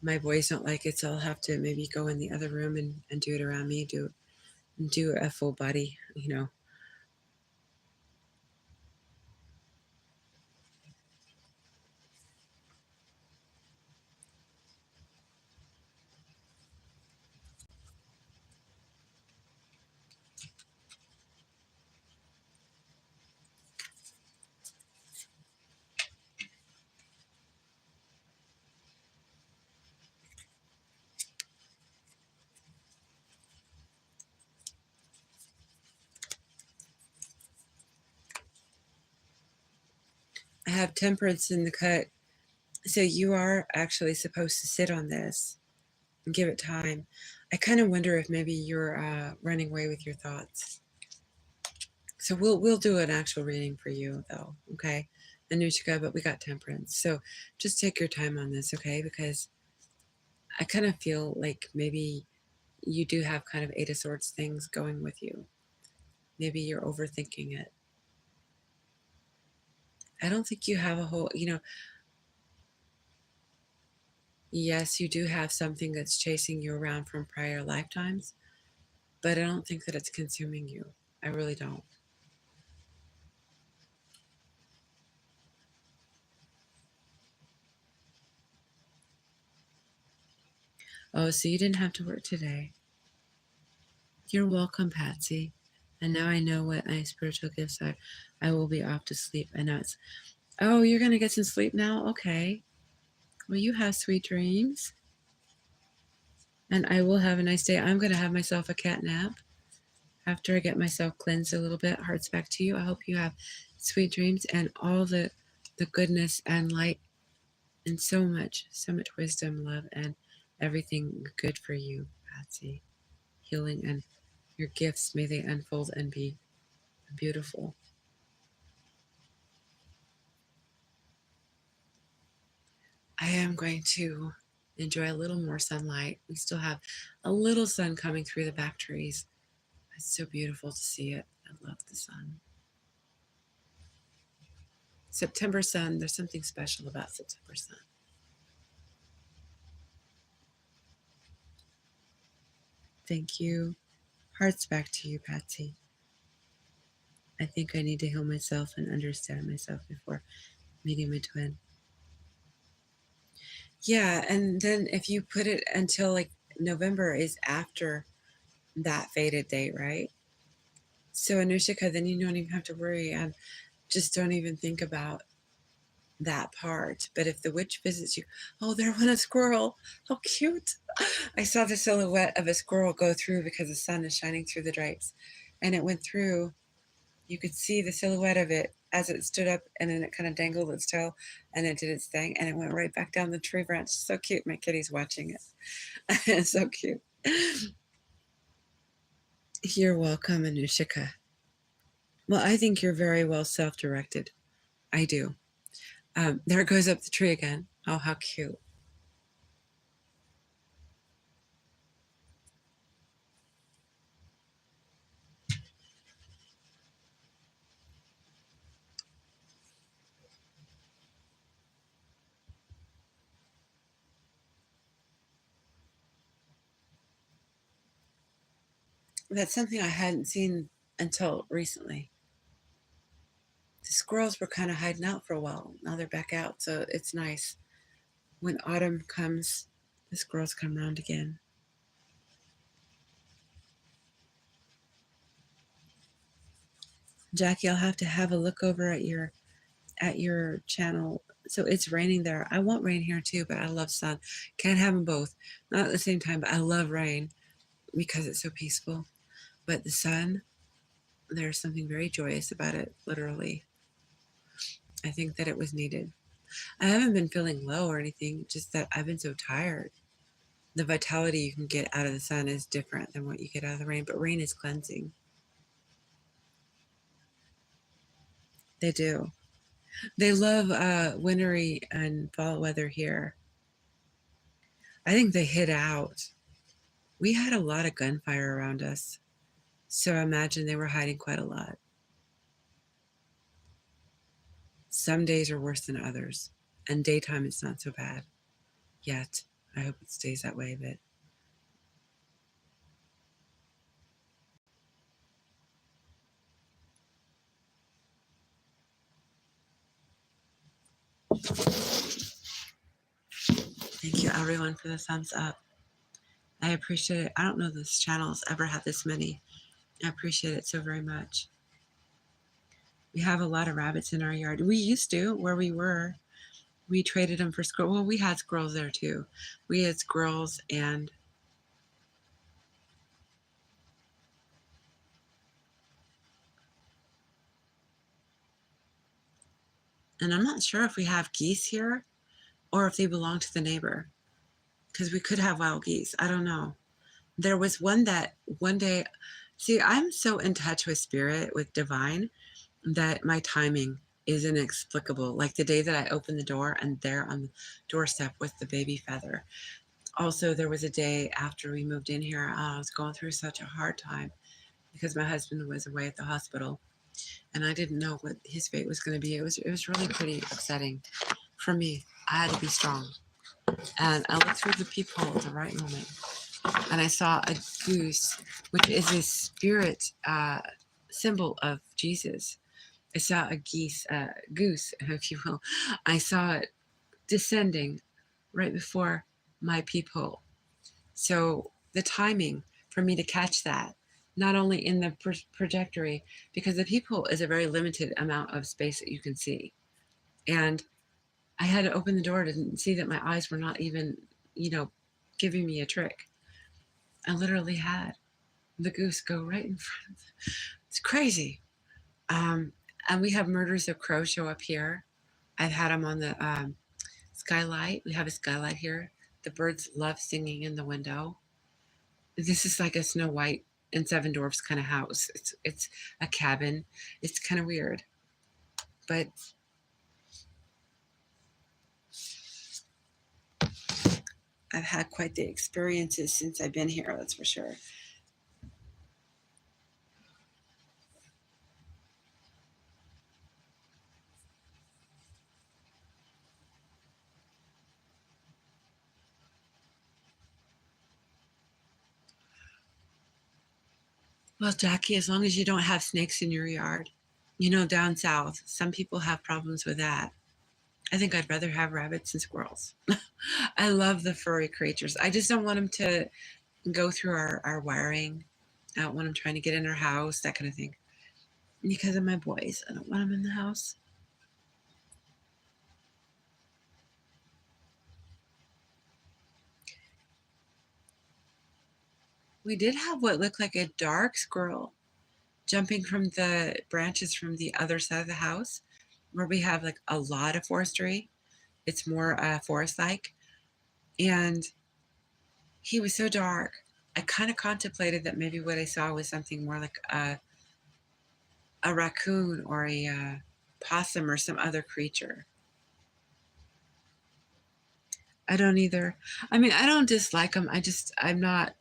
My boys don't like it, so I'll have to maybe go in the other room and do it around me, do a full body, I have temperance in the cut. So you are actually supposed to sit on this and give it time. I kind of wonder if maybe you're running away with your thoughts. So we'll do an actual reading for you though, okay? Anushka, but we got temperance. So just take your time on this, okay? Because I kind of feel like maybe you do have kind of Eight of Swords things going with you. Maybe you're overthinking it. I don't think you have a whole, yes, you do have something that's chasing you around from prior lifetimes, but I don't think that it's consuming you. I really don't. Oh, so you didn't have to work today. You're welcome, Patsy. And now I know what my spiritual gifts are. I will be off to sleep. I know it's, oh, you're going to get some sleep now? Okay. Well, you have sweet dreams. And I will have a nice day. I'm going to have myself a cat nap after I get myself cleansed a little bit. Hearts back to you. I hope you have sweet dreams and all the goodness and light and so much wisdom, love, and everything good for you, Patsy. Healing and your gifts, may they unfold and be beautiful. I am going to enjoy a little more sunlight. We still have a little sun coming through the back trees. It's so beautiful to see it. I love the sun. September sun, there's something special about September sun. Thank you. Hearts back to you, Patsy. I think I need to heal myself and understand myself before meeting my twin. Yeah, and then if you put it until like November is after that fated date, right? So Anushka, then you don't even have to worry and just don't even think about that part. But if the witch visits you, oh, there went a squirrel. How cute. I saw the silhouette of a squirrel go through because the sun is shining through the drapes. And it went through. You could see the silhouette of it as it stood up, and then it kind of dangled its tail and it did its thing and it went right back down the tree branch. So cute. My kitty's watching it. It's so cute. You're welcome, Anushka. Well, I think you're very well self-directed. I do. There it goes up the tree again. Oh, how cute. That's something I hadn't seen until recently. The squirrels were kind of hiding out for a while. Now they're back out, so it's nice. When autumn comes, the squirrels come round again. Jackie, I'll have to have a look over at your channel. So it's raining there. I want rain here too, but I love sun. Can't have them both. Not at the same time, but I love rain because it's so peaceful. But the sun, there's something very joyous about it, literally. I think that it was needed. I haven't been feeling low or anything, just that I've been so tired. The vitality you can get out of the sun is different than what you get out of the rain, but rain is cleansing. They do. They love wintry and fall weather here. I think they hid out. We had a lot of gunfire around us, so I imagine they were hiding quite a lot. Some days are worse than others, and daytime is not so bad yet. I hope it stays that way, but thank you everyone for the thumbs up. I appreciate it. I don't know this channel's ever had this many. I appreciate it so very much. We have a lot of rabbits in our yard. We used to, where we were. We traded them for squirrels. Well, we had squirrels there too. We had squirrels and I'm not sure if we have geese here or if they belong to the neighbor, because we could have wild geese. I don't know. There was one that one day, see, I'm so in touch with spirit, with divine, that my timing is inexplicable. Like the day that I opened the door and there on the doorstep was the baby feather. Also, there was a day after we moved in here, I was going through such a hard time because my husband was away at the hospital and I didn't know what his fate was going to be. It was really pretty upsetting for me. I had to be strong. And I looked through the peephole at the right moment and I saw a goose, which is a spirit symbol of Jesus. I saw a goose, if you will. I saw it descending right before my peephole. So the timing for me to catch that, not only in the trajectory, because the peephole is a very limited amount of space that you can see. And I had to open the door to see that my eyes were not even, giving me a trick. I literally had the goose go right in front. It's crazy. And we have murders of crows show up here. I've had them on the skylight. We have a skylight here. The birds love singing in the window. This is like a Snow White and Seven Dwarfs kind of house. It's a cabin. It's kind of weird. But I've had quite the experiences since I've been here, that's for sure. Well, Jackie, as long as you don't have snakes in your yard, down south, some people have problems with that. I think I'd rather have rabbits and squirrels. I love the furry creatures. I just don't want them to go through our wiring. I don't want them trying to get in our house, that kind of thing. Because of my boys, I don't want them in the house. We did have what looked like a dark squirrel jumping from the branches from the other side of the house, where we have like a lot of forestry. It's more forest-like. And he was so dark. I kind of contemplated that maybe what I saw was something more like a raccoon or a possum or some other creature. I don't either. I mean, I don't dislike them. I'm not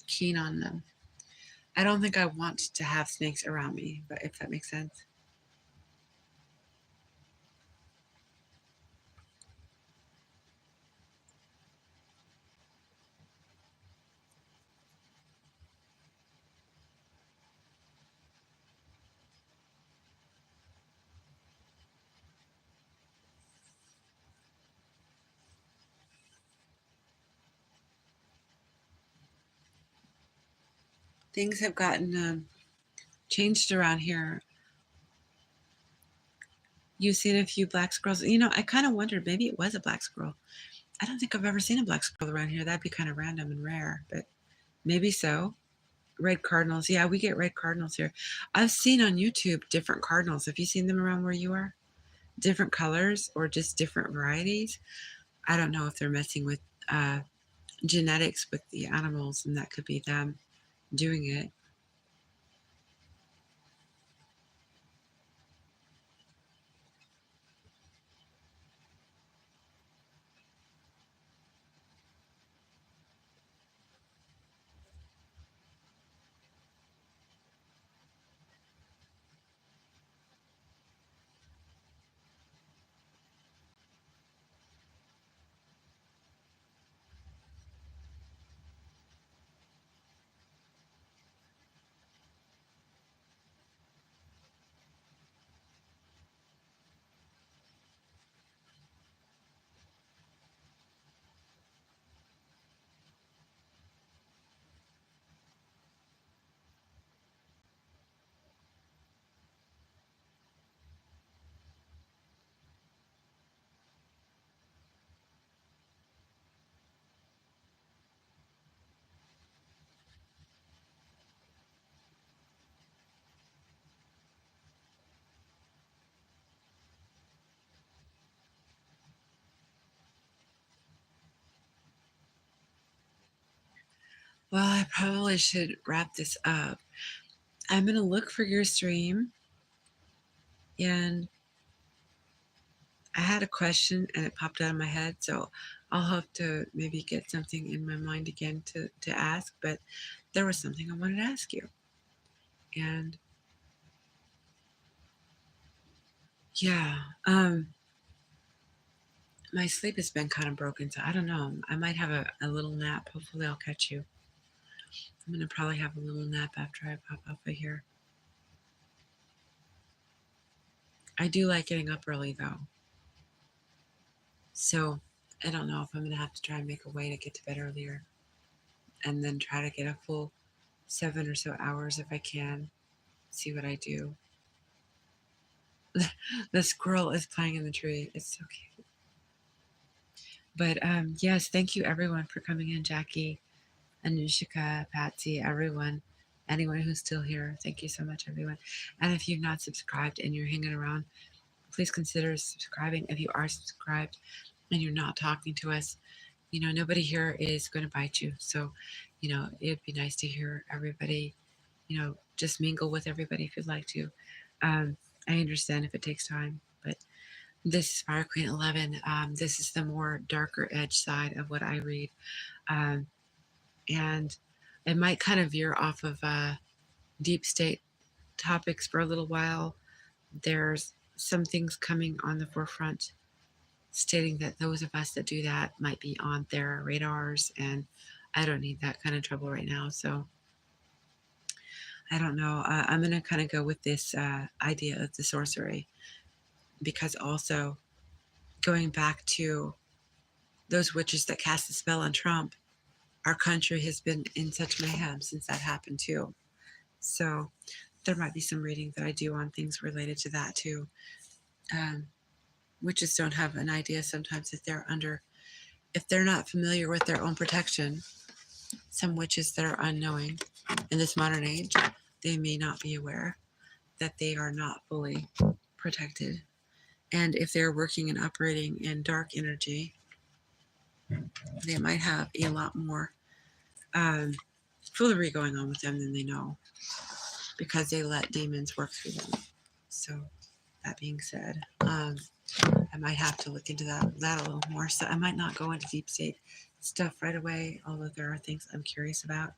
keen on them. I don't think I want to have snakes around me, but if that makes sense. Things have gotten changed around here. You've seen a few black squirrels. I kind of wondered maybe it was a black squirrel. I don't think I've ever seen a black squirrel around here. That'd be kind of random and rare, but maybe so. Red cardinals. Yeah, we get red cardinals here. I've seen on YouTube different cardinals. Have you seen them around where you are? different colors or just different varieties. I don't know if they're messing with genetics with the animals, and that could be them doing it. Well, I probably should wrap this up. I'm going to look for your stream, and I had a question and it popped out of my head, so I'll have to maybe get something in my mind again to ask, but there was something I wanted to ask you. And yeah, my sleep has been kind of broken, so I don't know. I might have a little nap. Hopefully I'll catch you. I'm going to probably have a little nap after I pop off of here. I do like getting up early, though. So I don't know if I'm going to have to try and make a way to get to bed earlier and then try to get a full 7 or so hours if I can. See what I do. The squirrel is playing in the tree. It's so cute. But yes, thank you everyone for coming in. Jackie, Anushika, Patsy, everyone, anyone who's still here. Thank you so much, everyone. And if you've not subscribed and you're hanging around, please consider subscribing. If you are subscribed and you're not talking to us, you know, nobody here is going to bite you. So, you know, it'd be nice to hear everybody, you know, just mingle with everybody if you'd like to. I understand if it takes time, but this is Fire Queen 11. This is the more darker edge side of what I read. And it might kind of veer off of deep state topics for a little while. There's some things coming on the forefront stating that those of us that do that might be on their radars, and I don't need that kind of trouble right now. So I don't know. I'm going to kind of go with this idea of the sorcery, because also going back to those witches that cast a spell on Trump, our country has been in such mayhem since that happened too. So there might be some reading that I do on things related to that too. Witches don't have an idea sometimes if they're not familiar with their own protection. Some witches that are unknowing in this modern age, they may not be aware that they are not fully protected. And if they're working and operating in dark energy, they might have a lot more foolery going on with them than they know, because they let demons work through them. So that being said, I might have to look into that a little more. So I might not go into deep state stuff right away, although there are things I'm curious about.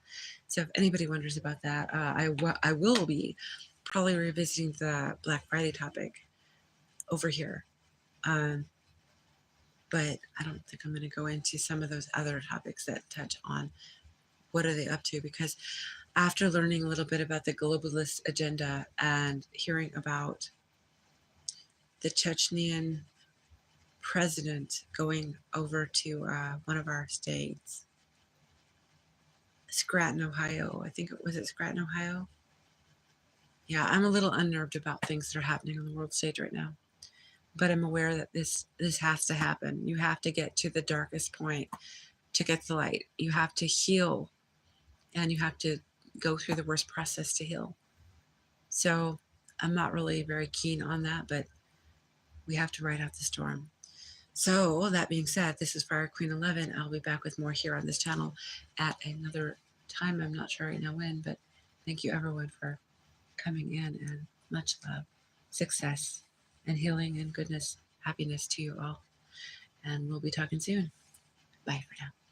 So if anybody wonders about that, I will be probably revisiting the Black Friday topic over here. But I don't think I'm going to go into some of those other topics that touch on what are they up to, because after learning a little bit about the globalist agenda and hearing about the Chechenian president going over to one of our states, Scranton, Ohio. I think it was Scranton, Ohio. Yeah, I'm a little unnerved about things that are happening on the world stage right now. But I'm aware that this has to happen. You have to get to the darkest point to get the light. You have to heal, and you have to go through the worst process to heal. So I'm not really very keen on that, but We have to ride out the storm. So that being said, this is Fire Queen 11. I'll be back with more here on this channel at another time. I'm not sure right now when, but thank you everyone for coming in, and much love, success, and healing and goodness, happiness to you all. And we'll be talking soon. Bye for now.